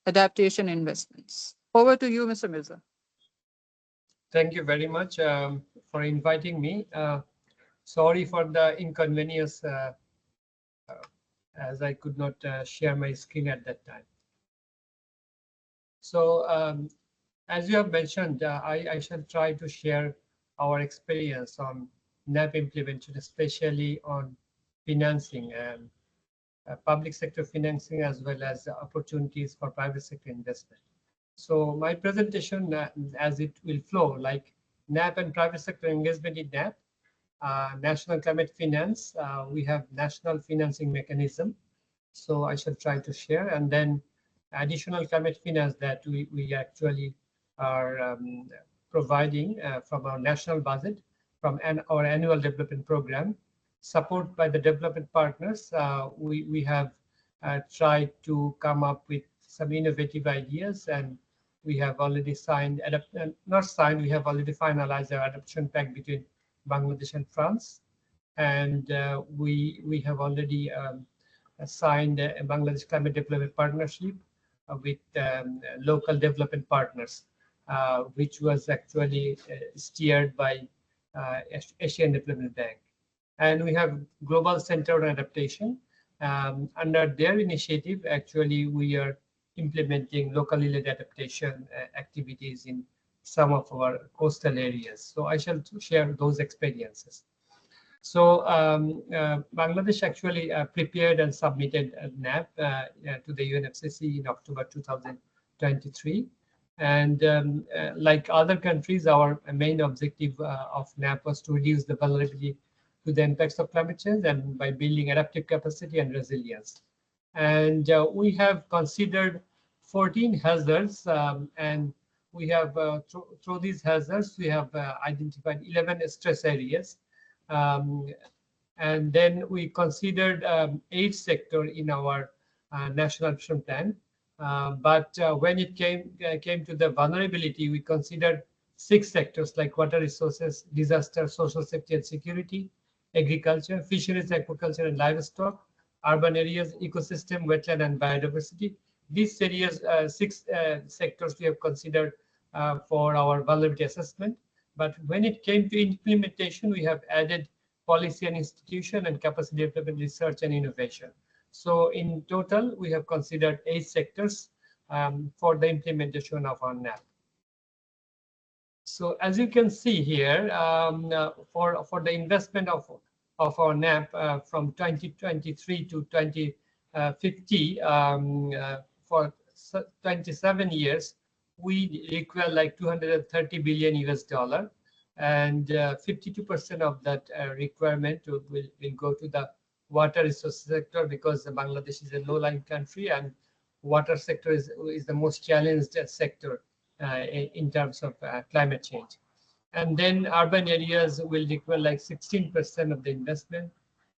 adaptation investments. Over to you, Mr. Mirza.
Thank you very much for inviting me. Sorry for the inconvenience as I could not share my screen at that time. So as you have mentioned, I shall try to share our experience on NAP implementation, especially on financing and public sector financing, as well as opportunities for private sector investment. So my presentation, as it will flow, like NAP and private sector engagement in NAP, national climate finance, we have national financing mechanism. So I shall try to share, and then additional climate finance that we actually are providing from our national budget, from our annual development program, support by the development partners. We have tried to come up with some innovative ideas, and we have already signed, not signed, we have already finalized our adoption pact between Bangladesh and France. And we have already signed a Bangladesh Climate Development Partnership with local development partners, which was actually steered by Asian Development Bank. And we have Global Center on Adaptation. Under their initiative, actually, we are implementing locally led adaptation activities in some of our coastal areas. So I shall share those experiences. So Bangladesh actually prepared and submitted a NAP to the UNFCCC in October 2023. And like other countries, our main objective of NAP was to reduce the vulnerability to the impacts of climate change, and by building adaptive capacity and resilience. And we have considered 14 hazards, and we have, through these hazards, we have identified 11 stress areas. And then we considered 8 sectors in our national action plan. But when it came to the vulnerability, we considered 6 sectors like water resources, disaster, social safety and security, agriculture, fisheries, aquaculture and livestock, urban areas, ecosystem, wetland and biodiversity. These areas, 6 sectors we have considered for our vulnerability assessment. But when it came to implementation, we have added policy and institution and capacity development, research and innovation. So in total, we have considered 8 sectors for the implementation of our NAP. So as you can see here, for the investment of our NAP from 2023 to 2050, for 27 years, we require like 230 billion US dollar, and 52% of that requirement will go to the water resources sector, because Bangladesh is a low-lying country and water sector is the most challenged sector in terms of climate change. And then urban areas will require like 16% of the investment,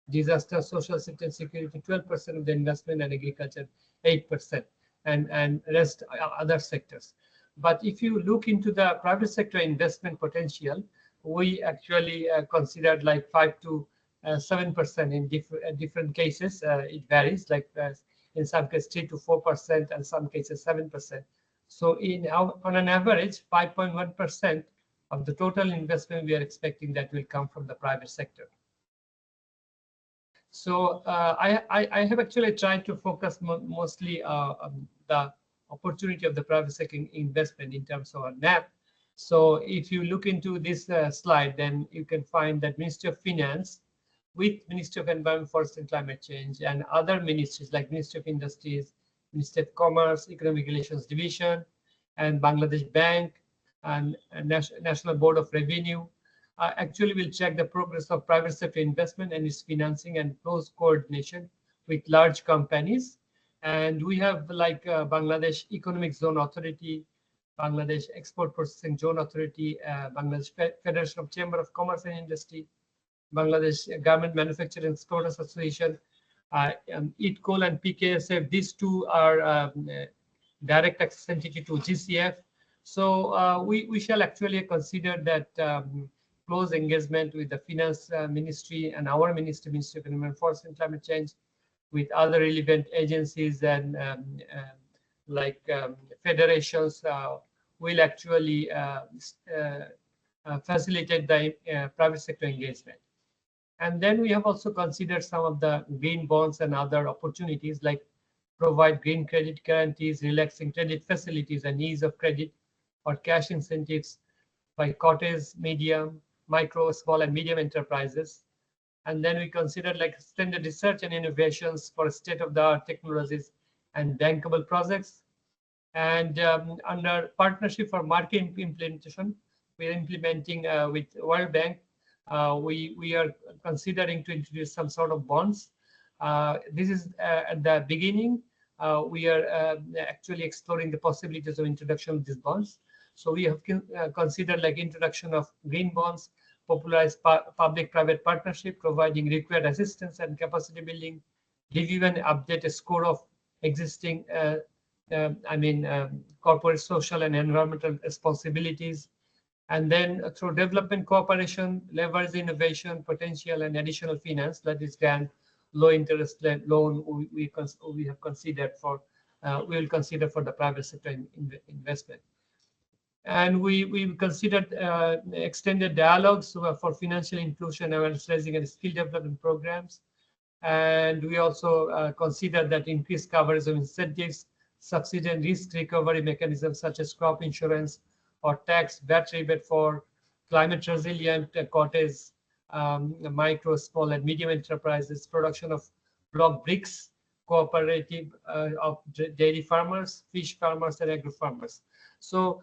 disaster, social safety and security 12% of the investment, and agriculture 8%, and rest other sectors. But if you look into the private sector investment potential, we actually considered like 5 to 7% in different cases. It varies, like in some cases 3 to 4%, and some cases 7%. So on an average, 5.1% of the total investment we are expecting that will come from the private sector. So I have actually tried to focus mostly on the opportunity of the private sector investment in terms of a NAP. So if you look into this slide, then you can find that Ministry of Finance with Ministry of Environment, Forest and Climate Change and other ministries like Ministry of Industries, Ministry of Commerce, Economic Relations Division, and Bangladesh Bank and National Board of Revenue actually will check the progress of private sector investment and its financing and close coordination with large companies. And we have like Bangladesh Economic Zone Authority, Bangladesh Export Processing Zone Authority, Bangladesh Federation of Chamber of Commerce and Industry, Bangladesh Garment Manufacturing Exporters Association, ITCOL and PKSF. These two are direct access entity to GCF. So we shall actually consider that close engagement with the Finance Ministry and our Ministry of Environment, Forest and Climate Change, with other relevant agencies and federations will actually facilitate the private sector engagement. And then we have also considered some of the green bonds and other opportunities, like provide green credit guarantees, relaxing credit facilities and ease of credit or cash incentives by cottage, medium, micro, small and medium enterprises. And then we consider like extended research and innovations for state-of-the-art technologies and bankable projects. And under partnership for market implementation, we are implementing with World Bank. We are considering to introduce some sort of bonds. This is at the beginning. We are actually exploring the possibilities of introduction of these bonds. So we have considered like introduction of green bonds, popularize public-private partnership, providing required assistance and capacity building, review and update a score of existing, corporate social and environmental responsibilities, and then through development cooperation, leverage innovation, potential and additional finance, that is grant, low interest loan we have considered for, we will consider for the private sector investment. And we considered extended dialogues for financial inclusion, awareness raising and skill development programs. And we also consider that increased coverage of incentives, subsidy and risk recovery mechanisms such as crop insurance or tax VAT rebate for climate resilient cottage, micro, small and medium enterprises, production of block bricks, cooperative of dairy farmers, fish farmers and agro farmers. So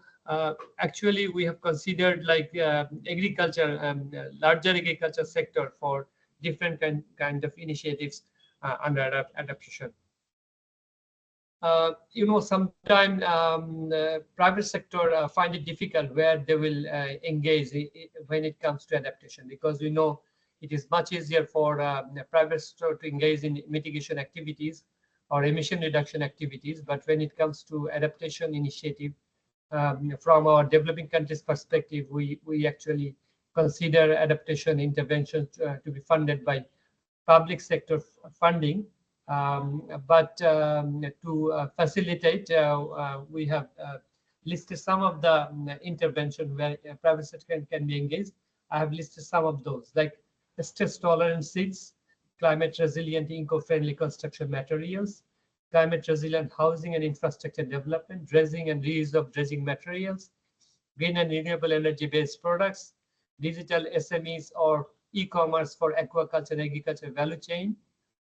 actually we have considered like agriculture, larger agriculture sector for different kind of initiatives under adaptation. Sometimes private sector find it difficult where they will engage when it comes to adaptation, because we know it is much easier for the private sector to engage in mitigation activities or emission reduction activities. But when it comes to adaptation initiative, from our developing countries perspective, we actually consider adaptation interventions to be funded by public sector funding. But to facilitate, we have listed some of the intervention where private sector can be engaged. I have listed some of those, like stress tolerant seeds, climate resilient eco-friendly construction materials, climate resilient housing and infrastructure development, dredging and reuse of dredging materials, green and renewable energy based products, digital SMEs or e-commerce for aquaculture and agriculture value chain,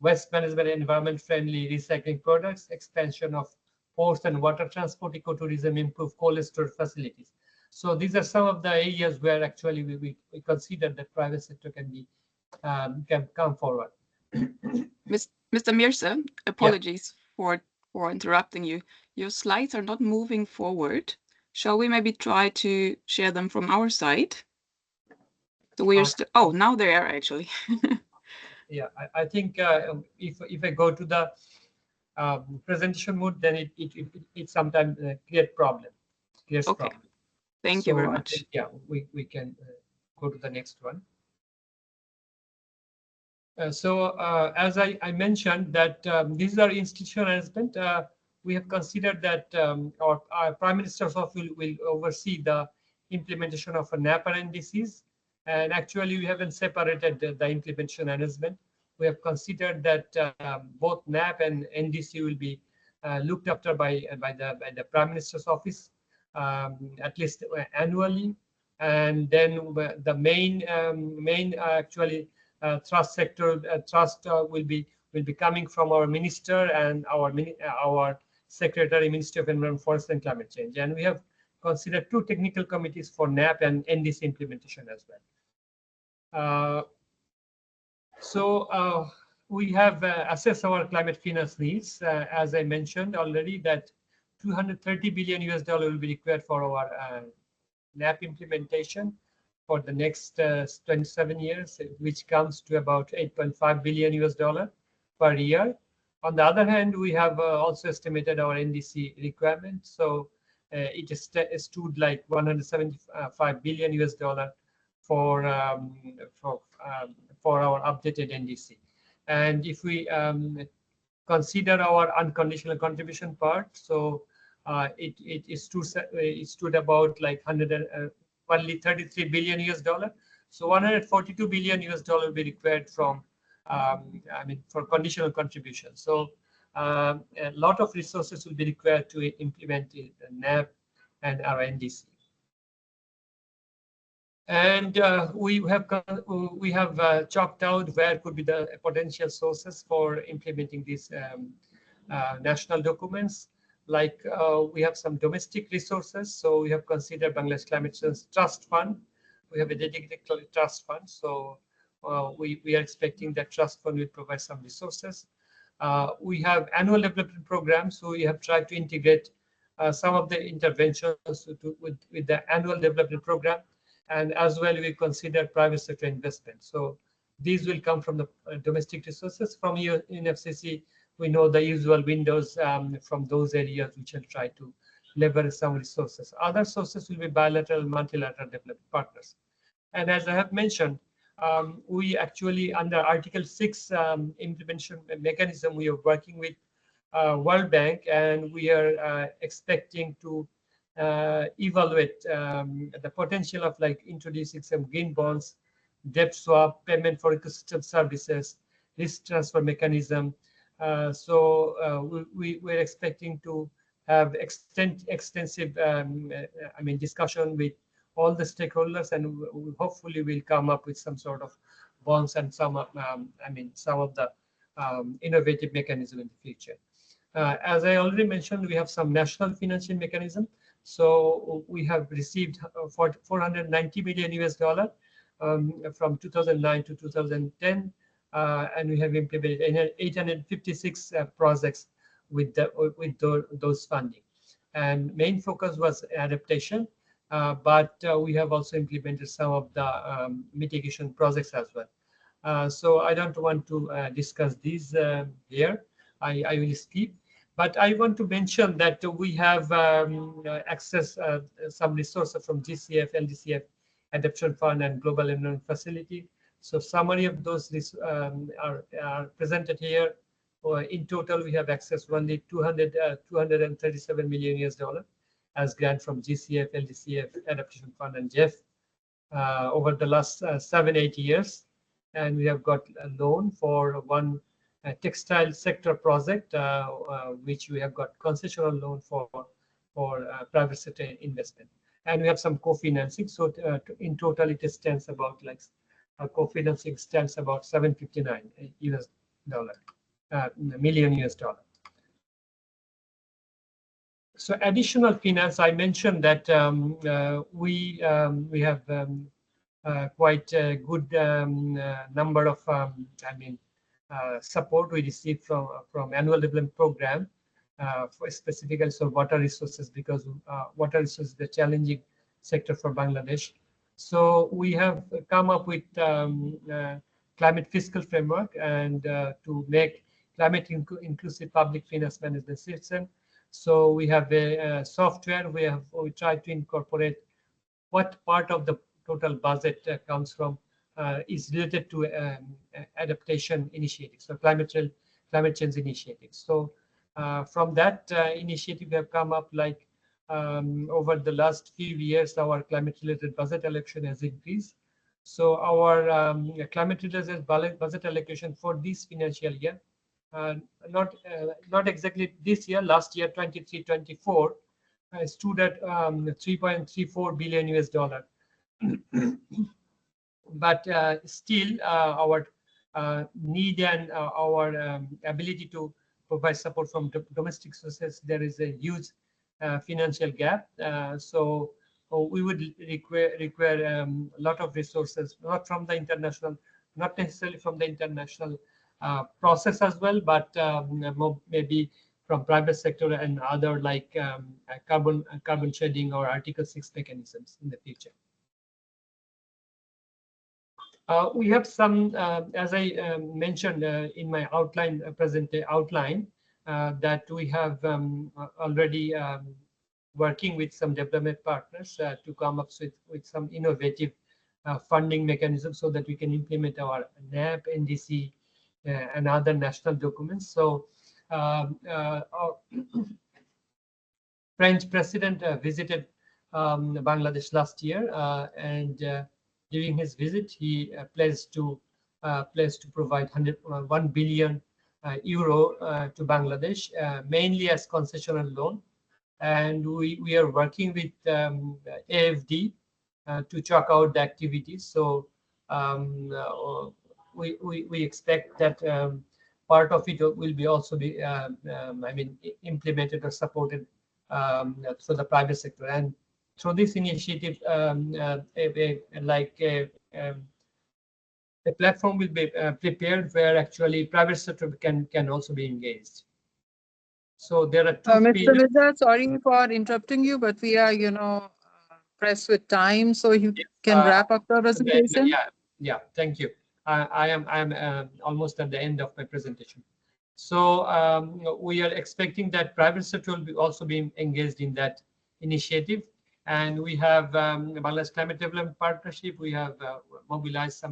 waste management and environment friendly recycling products, expansion of ports and water transport, ecotourism, improve cold storage facilities. So these are some of the areas where actually we consider that private sector can be can come forward.
Mr. Mirza, apologies for interrupting you. Your slides are not moving forward. Shall we maybe try to share them from our side? So we are oh, now they are actually.
Yeah, I think if I go to the presentation mode, then it sometimes create clears
Okay.
problem.
Thank you very
I
much.
think, yeah, we can go to the next one. As I mentioned that these are institutional arrangement, we have considered that our Prime Minister's office will oversee the implementation of a NAP and NDCs. And actually, we haven't separated the implementation arrangement. We have considered that both NAP and NDC will be looked after by the Prime Minister's office, at least annually. And then the main actually trust sector trust will be coming from our minister and our secretary, Ministry of Environment, Forest and Climate Change. And we have considered 2 technical committees for NAP and NDC implementation as well. We have assessed our climate finance needs. As I mentioned already, that $230 billion will be required for our NAP implementation for the next 27 years, which comes to about $8.5 billion per year. On the other hand, we have also estimated our NDC requirement. So it stood like $175 billion for our updated NDC. And if we consider our unconditional contribution part, so it stood about like only $33 billion. So $142 billion will be required from for conditional contribution. So a lot of resources will be required to implement the NAP and our NDC. And we have chalked out where could be the potential sources for implementing these national documents. Like we have some domestic resources, so we have considered Bangladesh Climate Change Trust Fund. We have a dedicated trust fund, so we are expecting that trust fund will provide some resources. We have annual development programs, so we have tried to integrate some of the interventions with the annual development program, and as well we consider private sector investment. So these will come from the domestic resources. From UNFCCC, we know the usual windows from those areas which will try to leverage some resources. Other sources will be bilateral, multilateral development partners. And as I have mentioned, we actually under Article 6 implementation mechanism, we are working with World Bank, and we are expecting to evaluate the potential of like introducing some green bonds, debt swap, payment for ecosystem services, risk transfer mechanism. We're expecting to have extensive discussion with all the stakeholders, and hopefully we'll come up with some sort of bonds and some of the innovative mechanism in the future. As I already mentioned, we have some national financial mechanism. So we have received $490 million from 2009 to 2010, and we have implemented 856 projects with those funding. And main focus was adaptation, but we have also implemented some of the mitigation projects as well. So I don't want to discuss these here. I will skip. But I want to mention that we have access some resources from GCF, LDCF, Adaptation Fund, and Global Environment Facility. So summary of those are presented here. In total, we have access only $237 million as grant from GCF, LDCF, Adaptation Fund, and GEF over the last 7-8 years. And we have got a loan for one textile sector project, which we have got concessional loan for private sector investment, and we have some co-financing. So in total, it stands about like our co-financing stands about $759 million. So additional finance, I mentioned that we have quite a good number of support we received from annual development program for specifically so water resources, because water resources is the challenging sector for Bangladesh. So we have come up with climate fiscal framework and to make climate inclusive public finance management system. So we have a software. We try to incorporate what part of the total budget comes from is related to adaptation initiatives, so climate change initiatives. So from that initiative, we have come up like over the last few years, our climate-related budget allocation has increased. So our climate-related budget allocation for this financial year, not exactly this year, last year 23-24, stood at 3.34 billion US dollar. But still, our need and our ability to provide support from domestic sources, there is a huge financial gap. So we would require a lot of resources, not from the international, not necessarily from the international process as well, but maybe from private sector and other like carbon shedding or Article 6 mechanisms in the future. We have some, as I mentioned in my outline, that we have already working with some development partners to come up with some innovative funding mechanisms so that we can implement our NAP, NDC, and other national documents. So French president visited Bangladesh last year, and during his visit, he pledged to provide 1 billion euro to Bangladesh, mainly as concessional loan. And we are working with AFD to chalk out the activities. So we expect that part of it will be also be implemented or supported for the private sector. And through this initiative, a platform will be prepared where actually private sector can also be engaged. So there are two.
Mr. Mirza, sorry for interrupting you, but we are, pressed with time, so you can wrap up the presentation.
Yeah. Thank you. I am almost at the end of my presentation. So we are expecting that private sector will also be engaged in that initiative, and we have Bangladesh Climate Development Partnership. We have mobilized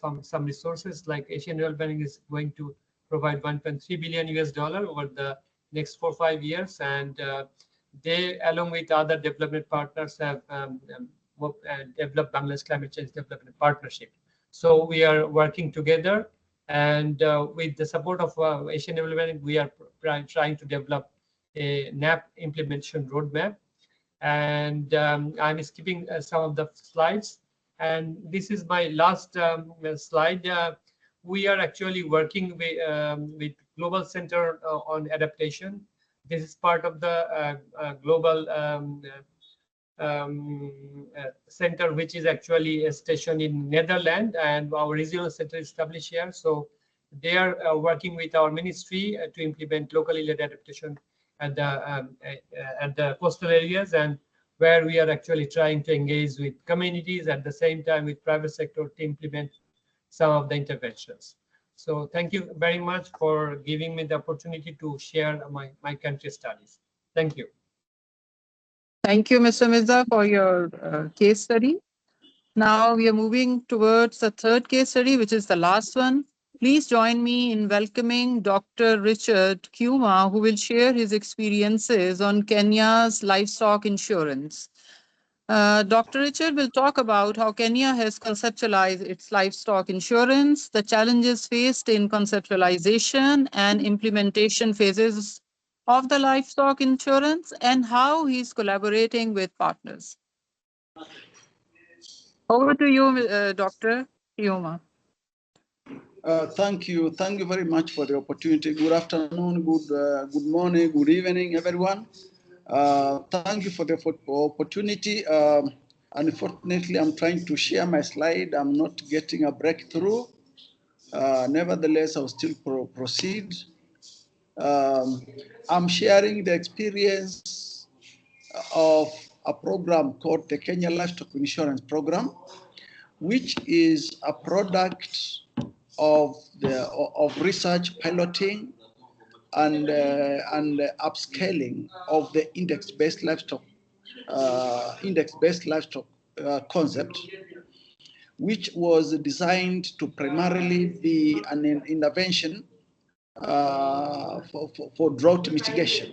from some resources, like Asian Development Bank is going to provide 1.3 billion US dollar over the next 4 or 5 years, and they, along with other development partners, have developed Bangladesh Climate Change Development Partnership. So we are working together, and with the support of Asian Development, we are trying to develop a NAP implementation roadmap. And I'm skipping some of the slides. And this is my last slide. We are actually working with Global Center on Adaptation. This is part of the global center, which is actually stationed in Netherlands, and our regional center is established here. So they are working with our ministry to implement locally led adaptation at the coastal areas, and where we are actually trying to engage with communities at the same time with private sector to implement some of the interventions. So thank you very much for giving me the opportunity to share my country studies. Thank you.
Thank you, Mr. Mirza, for your case study. Now we are moving towards the third case study, which is the last one. Please join me in welcoming Dr. Richard Kiuma, who will share his experiences on Kenya's livestock insurance. Dr. Richard will talk about how Kenya has conceptualized its livestock insurance, the challenges faced in conceptualization and implementation phases of the livestock insurance, and how he's collaborating with partners. Over to you, Dr. Kiuma.
Thank you very much for the opportunity. Good afternoon, good morning, good evening, everyone. Thank you for the opportunity. Unfortunately, I'm trying to share my slide. I'm not getting a breakthrough. Nevertheless, I'll still proceed. I'm sharing the experience of a program called the Kenya Livestock Insurance Program, which is a product of research piloting and upscaling of the index-based livestock concept, which was designed to primarily be an intervention for drought mitigation.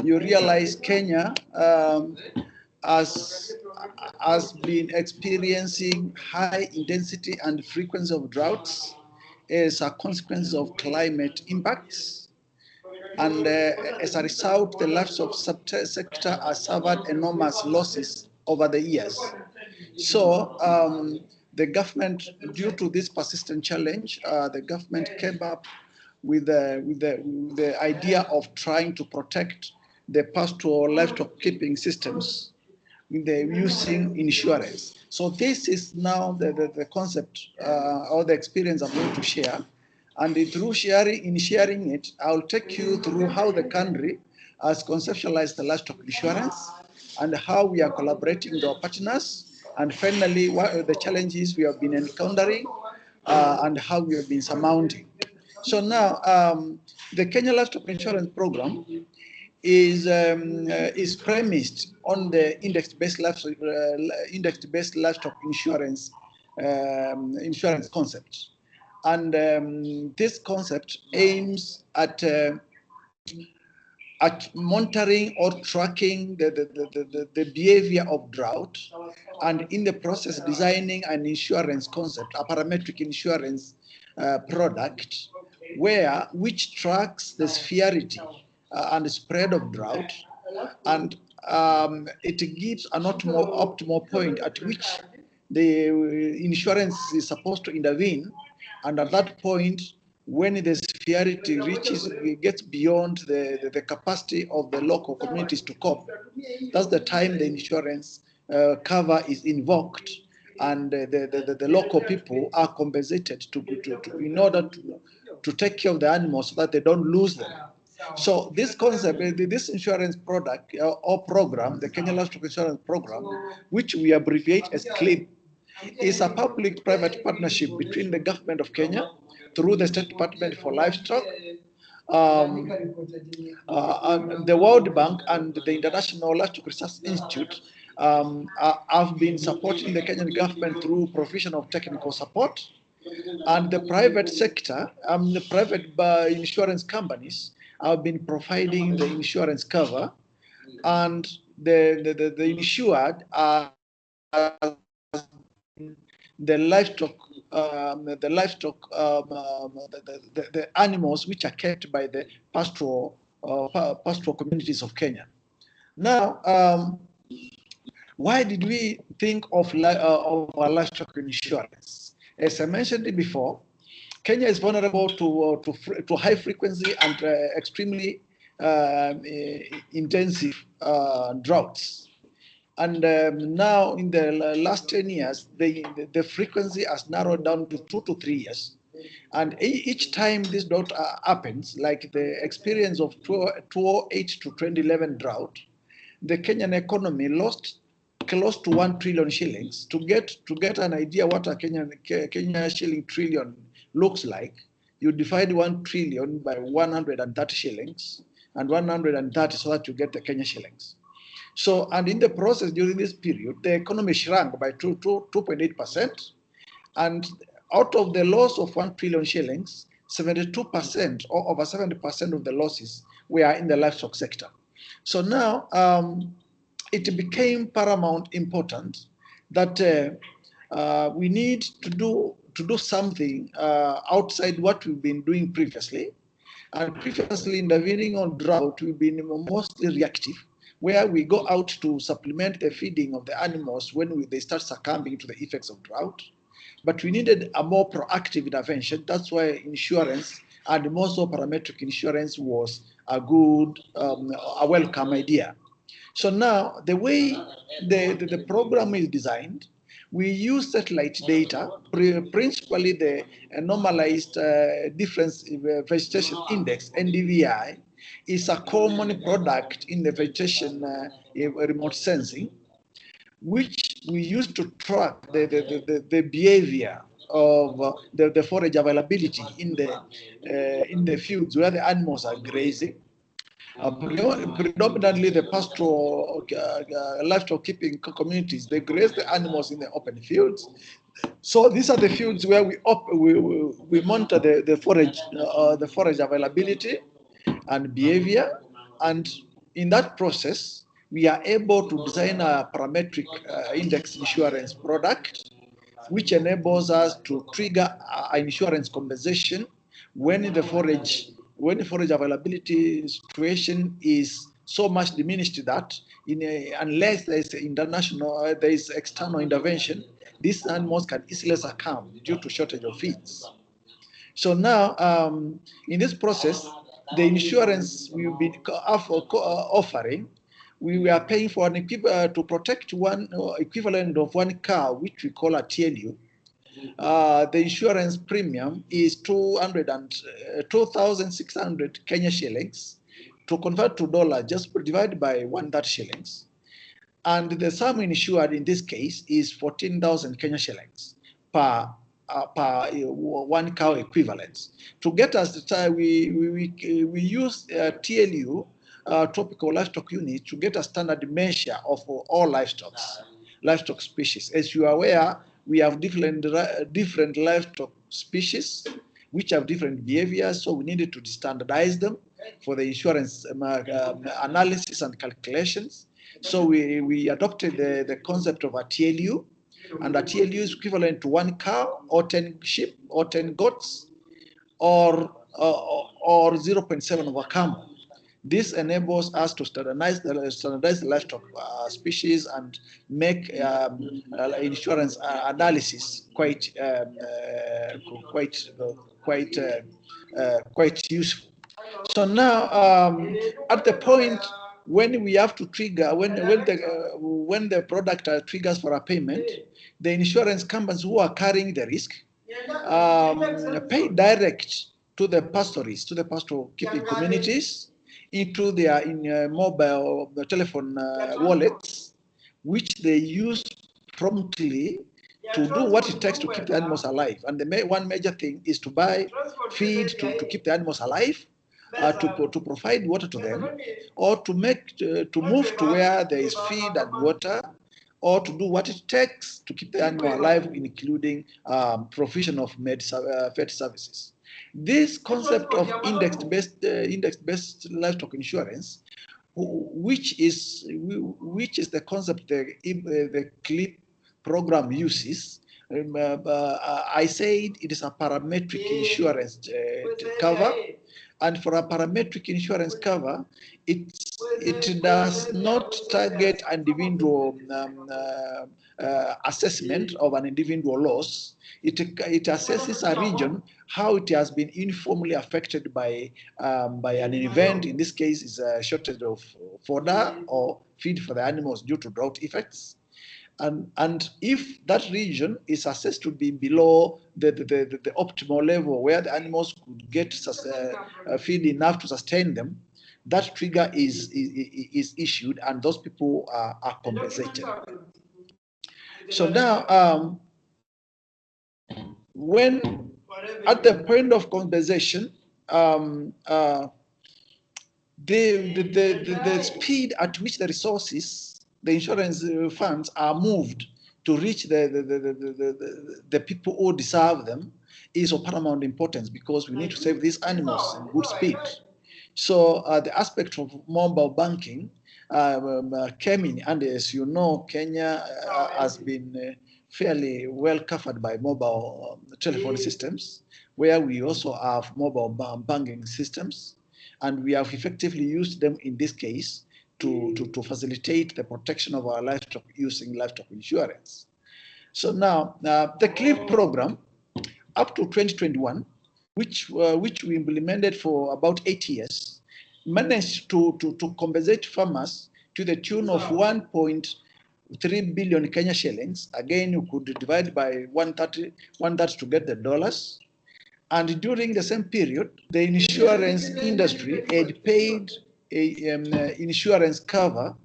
You realize Kenya has been experiencing high intensity and frequency of droughts as a consequence of climate impacts. And as a result, the livestock sector has suffered enormous losses over the years. So the government, due to this persistent challenge, the government came up with the idea of trying to protect the pastoral livestock keeping systems using insurance. So this is now the concept or the experience I'm going to share. And through sharing it, I'll take you through how the country has conceptualized the livestock insurance and how we are collaborating with our partners. And finally, what are the challenges we have been encountering and how we have been surmounting. So now, the Kenya Livestock Insurance Program is premised on the index-based livestock insurance concept, and this concept aims at monitoring or tracking the behavior of drought, and in the process designing an insurance concept, a parametric insurance product, which tracks the severity and spread of drought, and it gives an optimal point at which the insurance is supposed to intervene, and at that point, when the severity gets beyond the capacity of the local communities to cope, that's the time the insurance cover is invoked, and the local people are compensated in order to take care of the animals so that they don't lose them. So this concept, this insurance product or program, the Kenya Livestock Insurance Program, which we abbreviate as CLIP, is a public-private partnership between the government of Kenya through the State Department for Livestock, the World Bank and the International Livestock Research Institute have been supporting the Kenyan government through provision of technical support, and the private sector, the private insurance companies have been providing the insurance cover, and the insured are the animals which are kept by the pastoral communities of Kenya. Now, why did we think of our livestock insurance? As I mentioned before, Kenya is vulnerable to high frequency and extremely intensive droughts. And now, in the last 10 years, the frequency has narrowed down to 2 to 3 years. And each time this drought happens, like the experience of 2008 to 2011 drought, the Kenyan economy lost close to 1 trillion shillings. To get an idea what a Kenya shilling trillion looks like, you divide 1 trillion by 130 shillings, and 130 so that you get the Kenya shillings. So, and in the process during this period, the economy shrank by 2.8%, and out of the loss of 1 trillion shillings, 72% or over 70% of the losses were in the livestock sector. So now it became paramount important that we need to do something outside what we've been doing previously. And previously, intervening on drought, we've been mostly reactive, where we go out to supplement the feeding of the animals when they start succumbing to the effects of drought. But we needed a more proactive intervention. That's why insurance, and more so parametric insurance, was a good, a welcome idea. So now, the way the program is designed, we use satellite data, principally the normalized difference vegetation index, NDVI, is a common product in the vegetation remote sensing, which we use to track the behavior of the forage availability in the fields where the animals are grazing. Predominantly the pastoral livestock keeping communities, they graze the animals in the open fields. So these are the fields where we monitor the forage availability and behavior, and in that process we are able to design a parametric index insurance product, which enables us to trigger an insurance compensation when the forage availability situation is so much diminished that unless there is external intervention, these animals can easily succumb due to shortage of feeds. So now, in this process, the insurance we will be offering, we are paying for an to protect one equivalent of one cow, which we call a TLU. The insurance premium is 2,600 Kenya shillings. To convert to dollar, just divide by 100 shillings. And the sum insured in this case is 14,000 Kenya shillings per one cow equivalent. To get us the time, we use TLU, tropical livestock unit, to get a standard measure of all livestock species. As you are aware, we have different livestock species which have different behaviors, so we needed to standardize them for the insurance analysis and calculations. So we adopted the concept of a TLU, and a TLU is equivalent to one cow or 10 sheep or 10 goats or 0.7 of a camel. This enables us to standardize the livestock species and make insurance analysis quite useful. So now, at the point when we have to trigger, when the product triggers for a payment, the insurance companies who are carrying the risk pay direct to the pastoralists, to the pastoral keeping communities, into their mobile telephone wallets, which they use promptly to do what it takes to keep the animals alive. And the one major thing is to buy feed to keep the animals alive, to provide water to them, or to move to where there is feed and water, or to do what it takes to keep the animal alive, including provision of vet services. This concept of index-based livestock insurance, which is the concept the CLIP program uses. I said it is a parametric insurance cover, and for a parametric insurance cover, it does not target individual assessment of an individual loss. It assesses a region, how it has been informally affected by an event. In this case, is a shortage of fodder or feed for the animals due to drought effects. And if that region is assessed to be below the optimal level where the animals could get feed enough to sustain them, that trigger is issued, and those people are compensated. So now, when at the point of compensation, the speed at which the resources, the insurance funds, are moved to reach the people who deserve them is of paramount importance, because we need to save these animals in good speed. So the aspect of mobile banking came in, and as you know, Kenya has been fairly well covered by mobile telephone systems, where we also have mobile banking systems, and we have effectively used them in this case to facilitate the protection of our livestock using livestock insurance. So now, the CLIP program, up to 2021, which we implemented for about 8 years, managed to compensate farmers to the tune of 1.3 billion Kenya shillings. Again, you could divide by 130 to get the dollars. And during the same period, the insurance industry had paid insurance cover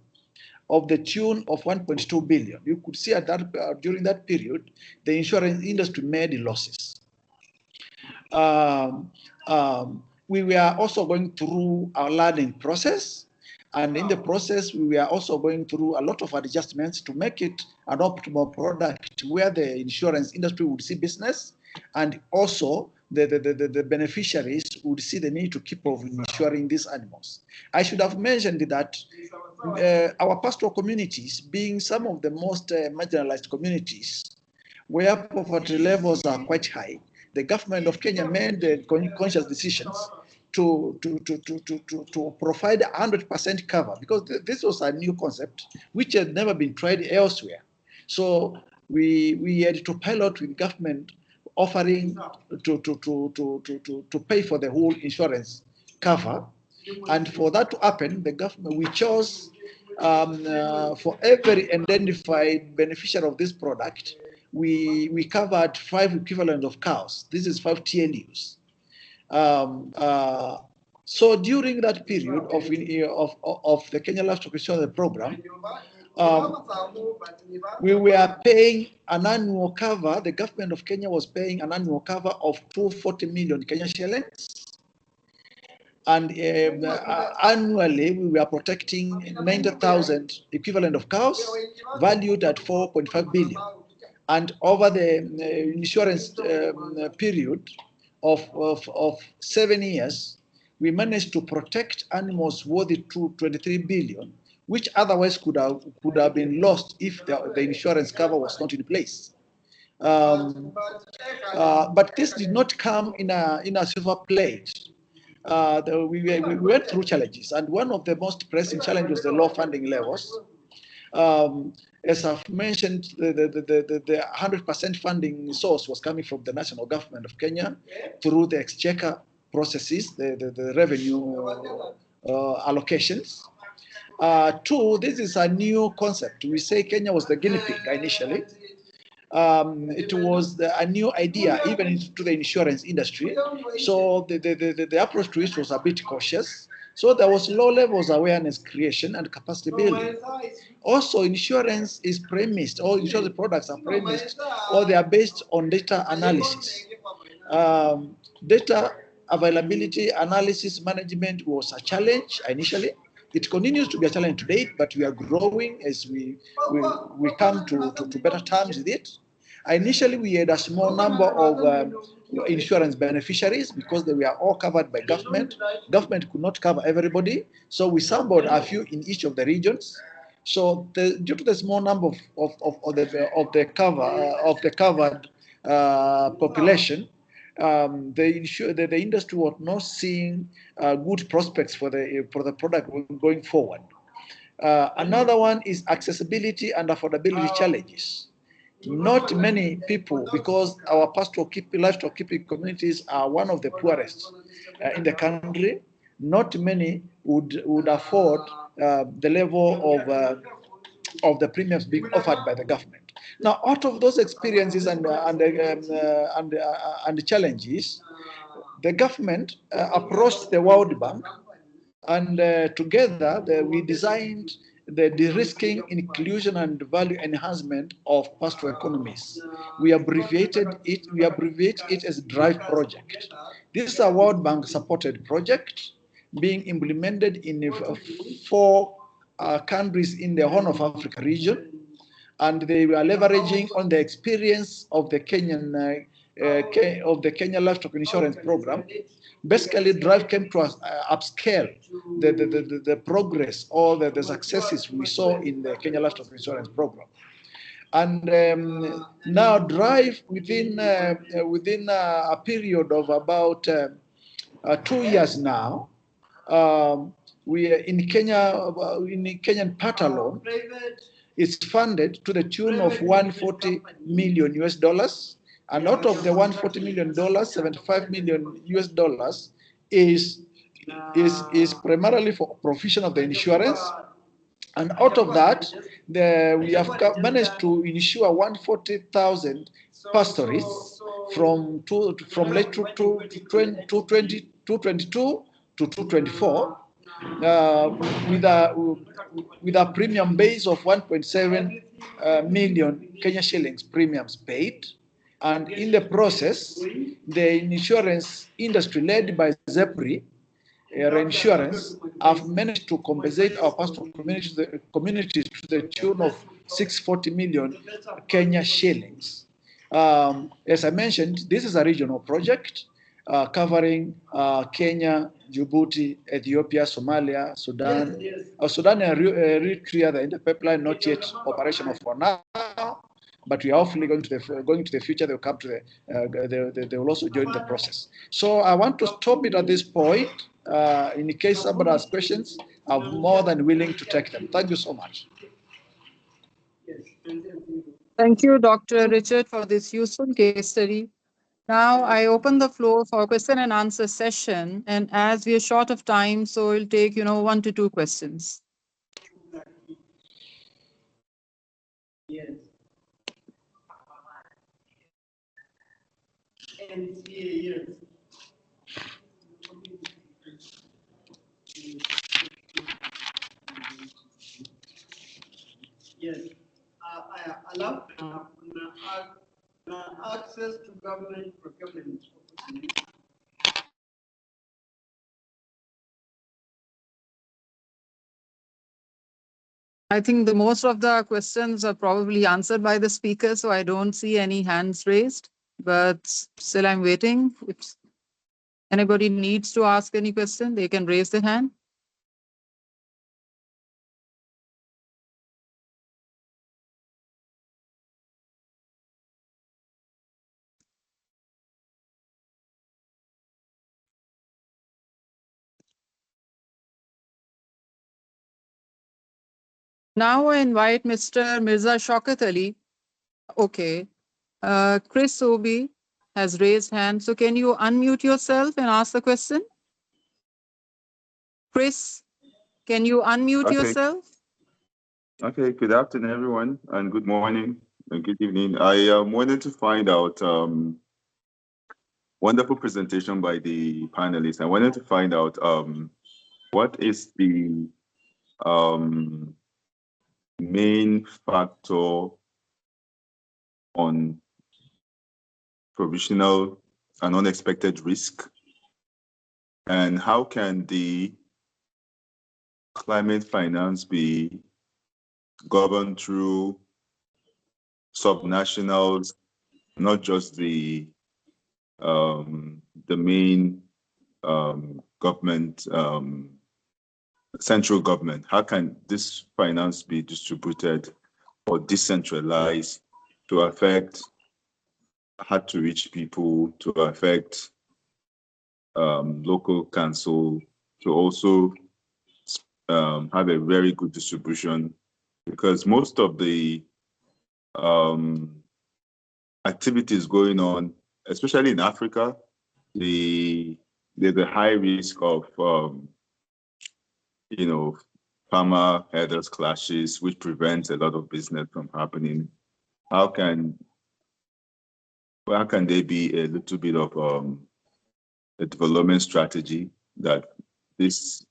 of the tune of 1.2 billion. You could see at that during that period, the insurance industry made losses. We were also going through our learning process, and in the process, we were also going through a lot of adjustments to make it an optimal product where the insurance industry would see business, and also the beneficiaries would see the need to keep on insuring these animals. I should have mentioned that our pastoral communities, being some of the most marginalized communities, where poverty levels are quite high, the government of Kenya made conscious decisions to provide 100% cover, because this was a new concept which had never been tried elsewhere. So we had to pilot with government offering to pay for the whole insurance cover. And for that to happen, the government, we chose for every identified beneficiary of this product, we covered 5 equivalent of cows. This is 5 TLUs. So during that period of the Kenya Livestock Insurance Program, we were paying an annual cover. The government of Kenya was paying an annual cover of 240 million Kenyan shillings. And annually, we were protecting 90,000 equivalent of cows, valued at 4.5 billion. And over the insurance period of 7 years, we managed to protect animals worth 23 billion, which otherwise could have been lost if the insurance cover was not in place. But this did not come in a silver plate. We went through challenges, and one of the most pressing challenges was the low funding levels. As I've mentioned, the 100% funding source was coming from the national government of Kenya through the exchequer processes, the revenue allocations. 2, this is a new concept. We say Kenya was the guinea pig initially. It was a new idea, even to the insurance industry. So the approach to it was a bit cautious. So there was low levels of awareness creation and capacity building. Also, insurance is premised, all insurance products are premised, or they are based on data analysis. Data availability analysis management was a challenge initially. It continues to be a challenge today, but we are growing as we come to better terms with it. Initially, we had a small number of insurance beneficiaries because they were all covered by government. Government could not cover everybody, so we sampled a few in each of the regions. So, due to the small number of the covered population, the industry was not seeing good prospects for the product going forward. Another one is accessibility and affordability challenges. Not many people, because our pastoral livestock keeping communities are one of the poorest in the country, not many would afford the level of the premiums being offered by the government. Now, out of those experiences and the challenges, the government approached the World Bank, and together we designed the de-risking, inclusion, and value enhancement of pastoral economies. We abbreviate it as DRIVE project. This is a World Bank supported project being implemented in 4 countries in the Horn of Africa region, and they were leveraging on the experience of the Kenyan Livestock Insurance Program. Basically, DRIVE came to upscale the progress or the successes we saw in the Kenya Livestock Insurance Program. And now DRIVE, within a period of about 2 years now, we are in Kenya, in the Kenyan part alone, it's funded to the tune of 140 million US dollars. And out of the $140 million, $75 million US dollars is primarily for provision of the insurance. And out of that, we have managed to insure 140,000 pastorists from late 2022 to 2024. with a premium base of 1.7 million Kenya shillings premiums paid. And in the process, the insurance industry led by ZEPRI Insurance have managed to compensate our pastoral communities to the tune of 640 million Kenya shillings. As I mentioned, this is a regional project covering Kenya, Djibouti, Ethiopia, Somalia, Sudan. Sudan and Eritrea, the pipeline not yet operational for now, but we are hopefully going to the future. They'll come to they will also join the process. So I want to stop it at this point. In case somebody has questions, I'm more than willing to take them. Thank you so much.
Thank you, Dr. Richard, for this useful case study. Now I open the floor for question and answer session. And as we are short of time, so we'll take, 1 to 2 questions.
Yes. Yes. I allow access to government procurement.
I think the most of the questions are probably answered by the speaker, so I don't see any hands raised, but still I'm waiting. If anybody needs to ask any question, they can raise their hand. Now I invite Mr. Mirza Shaukat Ali. Okay. Chris Obi has raised hand. So can you unmute yourself and ask the question? Chris, can you unmute yourself?
Okay, good afternoon, everyone, and good morning and good evening. I wanted to find out, wonderful presentation by the panelists. I wanted to find out what is the main factor on provisional and unexpected risk, and how can the climate finance be governed through subnationals, not just the main government, central government? How can this finance be distributed or decentralized to affect hard to reach people, to affect local council, to also have a very good distribution? Because most of the activities going on, especially in Africa, there's a high risk of farmer herders clashes, which prevents a lot of business from happening. How can there be a little bit of a development strategy that this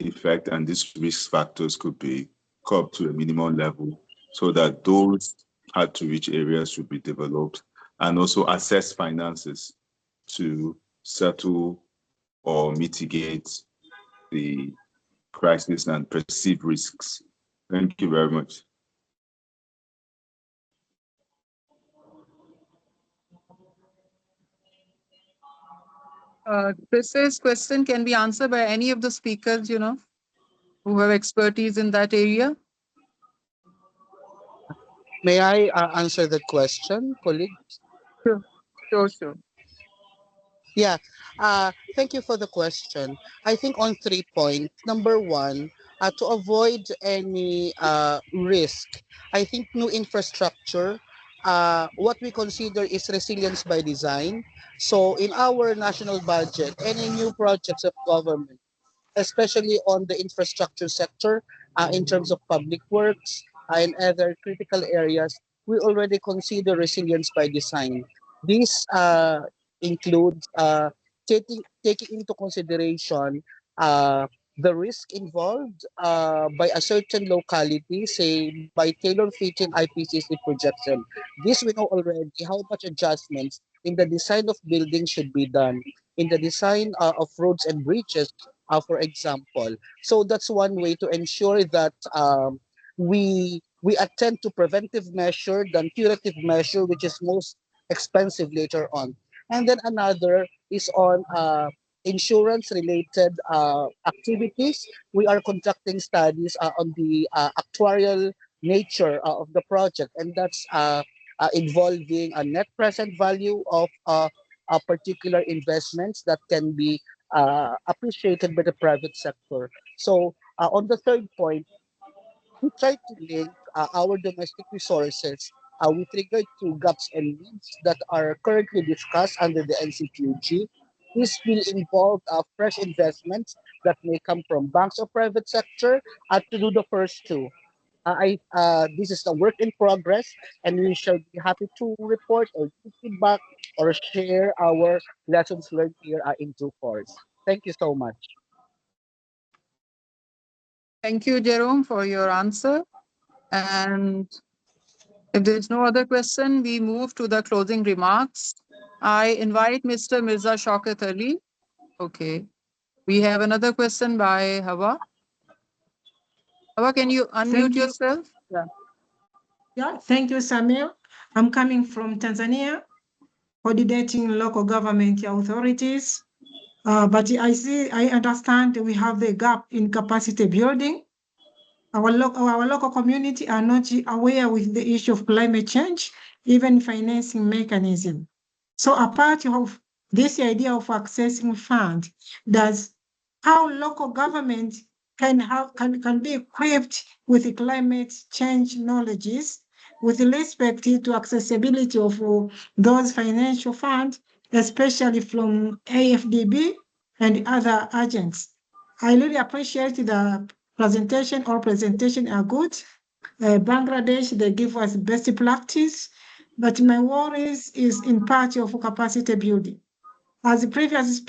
effect and these risk factors could be curbed to a minimum level, so that those hard to reach areas should be developed, and also assess finances to settle or mitigate the crisis and perceived risks? Thank you very much.
Chris's question can be answered by any of the speakers, who have expertise in that area.
May I answer that question, colleagues?
Sure.
Yeah, thank you for the question. I think on 3 points. Number one, to avoid any risk, I think new infrastructure, what we consider is resilience by design. So in our national budget, any new projects of government, especially on the infrastructure sector, in terms of public works and other critical areas, we already consider resilience by design. This includes taking into consideration the risk involved by a certain locality, say by tailor fitting IPCC projection. This we know already how much adjustments in the design of buildings should be done, in the design of roads and bridges, for example. So that's one way to ensure that we attend to preventive measure than curative measure, which is most expensive later on. And then another is on insurance related activities. We are conducting studies on the actuarial nature of the project, and that's involving a net present value of a particular investments that can be appreciated by the private sector. So on the third point, we try to link our domestic resources with regard to gaps and needs that are currently discussed under the NCPUG. This will involve fresh investments that may come from banks or private sector to do the first two. This is a work in progress, and we shall be happy to report or give feedback or share our lessons learned here in due course. Thank you so much.
Thank you, Jerome, for your answer. And if there is no other question, we move to the closing remarks. I invite Mr. Mirza Shaukat Ali. Okay. We have another question by Hawa. Hawa, can you unmute
Thank you.
yourself? Yeah.
Yeah, thank you, Samir. I'm coming from Tanzania, coordinating local government authorities. But I understand we have the gap in capacity building. Our local community are not aware with the issue of climate change, even financing mechanism. So apart of this idea of accessing funds, does how local government can be equipped with the climate change knowledges with respect to accessibility of those financial funds, especially from AFDB and other agents. I really appreciate the presentation. All presentations are good. Bangladesh, they give us best practice, but my worries is in part of capacity building. As the previous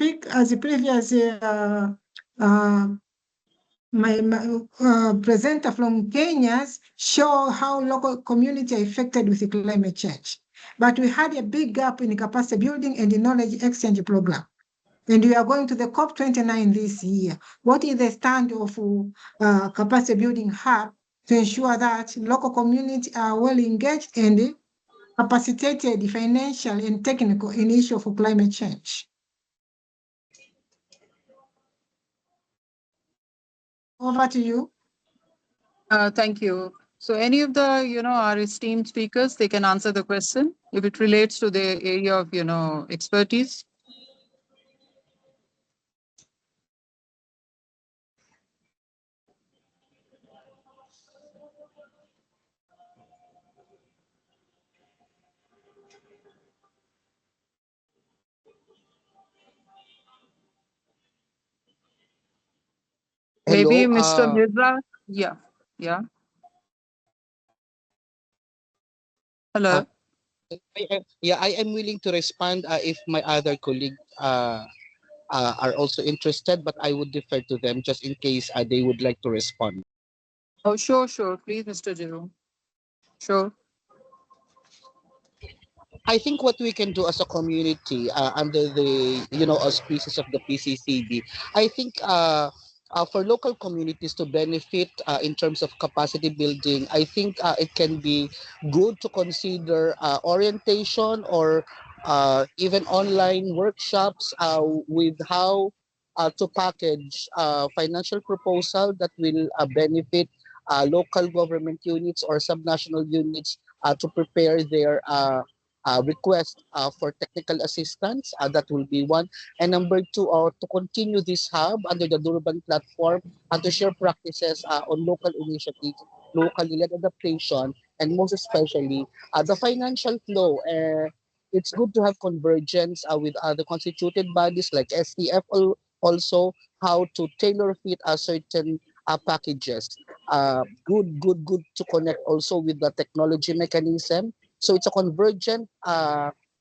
presenter from Kenya show how local community are affected with the climate change. But we had a big gap in capacity building and the knowledge exchange program. And we are going to the COP29 this year. What is the stand of capacity building hub to ensure that local community are well engaged and capacitated financial and technical in issue of climate change? Over to you.
Thank you. So any of the, our esteemed speakers, they can answer the question if it relates to their area of, expertise.
Hello.
Maybe Mr. Mirza. Yeah. Yeah. Hello.
I am willing to respond if my other colleagues are also interested, but I would defer to them just in case they would like to respond.
Oh, sure. Please, Mr. Jerome. Sure.
I think what we can do as a community under the auspices of the PCCB, I think for local communities to benefit in terms of capacity building, I think it can be good to consider orientation or even online workshops with how to package financial proposal that will benefit local government units or subnational units to prepare their request for technical assistance. That will be one. And number two, to continue this hub under the Durban platform and to share practices on local initiatives, locally led adaptation, and most especially the financial flow. It's good to have convergence with other constituted bodies like STF also, how to tailor fit a certain packages. Good to connect also with the technology mechanism. So it's a convergent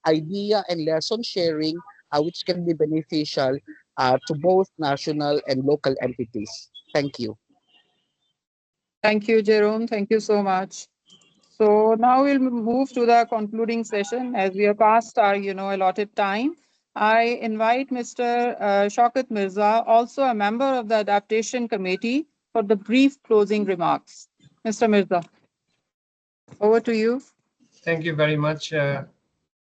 idea and lesson sharing which can be beneficial to both national and local entities. Thank you.
Thank you, Jerome. Thank you so much. So now we'll move to the concluding session as we are past our, allotted time. I invite Mr. Shaukat Mirza, also a member of the Adaptation Committee, for the brief closing remarks. Mr. Mirza, over to you.
Thank you very much,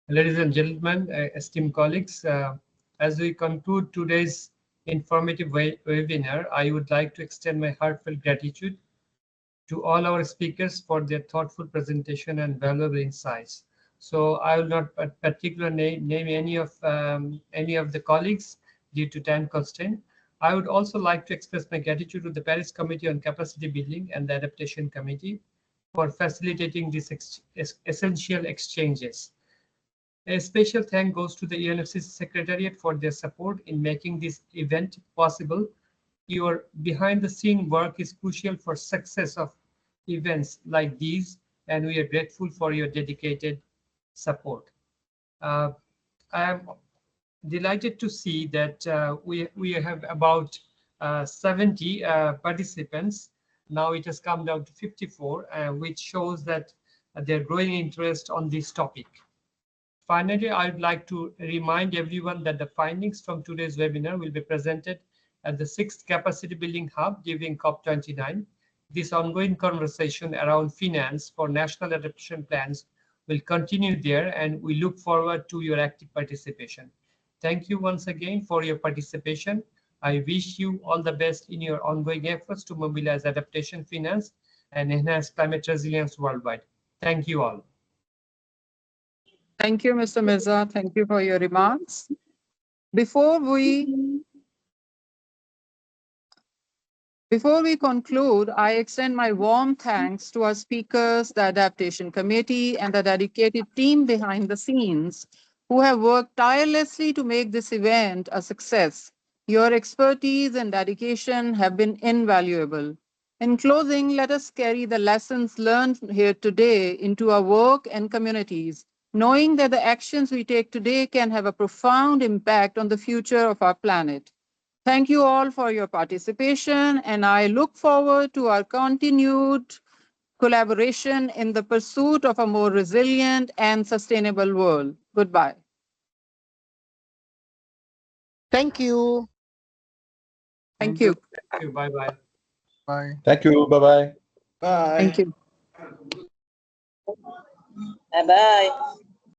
ladies and gentlemen, esteemed colleagues. As we conclude today's informative webinar, I would like to extend my heartfelt gratitude to all our speakers for their thoughtful presentation and valuable insights. So I will not particularly name any of the colleagues due to time constraint. I would also like to express my gratitude to the Paris Committee on Capacity Building and the Adaptation Committee for facilitating these essential exchanges. A special thank goes to the UNFCCC Secretariat for their support in making this event possible. Your behind-the-scene work is crucial for success of events like these, and we are grateful for your dedicated support. I am delighted to see that we have about 70 participants. Now it has come down to 54, which shows that their growing interest on this topic. Finally, I'd like to remind everyone that the findings from today's webinar will be presented at the 6th Capacity Building Hub during COP29. This ongoing conversation around finance for national adaptation plans will continue there, and we look forward to your active participation. Thank you once again for your participation. I wish you all the best in your ongoing efforts to mobilize adaptation finance and enhance climate resilience worldwide. Thank you all.
Thank you, Mr. Mirza. Thank you for your remarks. Before we conclude, I extend my warm thanks to our speakers, the Adaptation Committee, and the dedicated team behind the scenes who have worked tirelessly to make this event a success. Your expertise and dedication have been invaluable. In closing, let us carry the lessons learned here today into our work and communities, knowing that the actions we take today can have a profound impact on the future of our planet. Thank you all for your participation, and I look forward to our continued collaboration in the pursuit of a more resilient and sustainable world. Goodbye.
Thank you.
Thank you.
Thank you. Bye-bye.
Bye.
Thank you. Bye-bye.
Bye.
Thank you.
Bye-bye.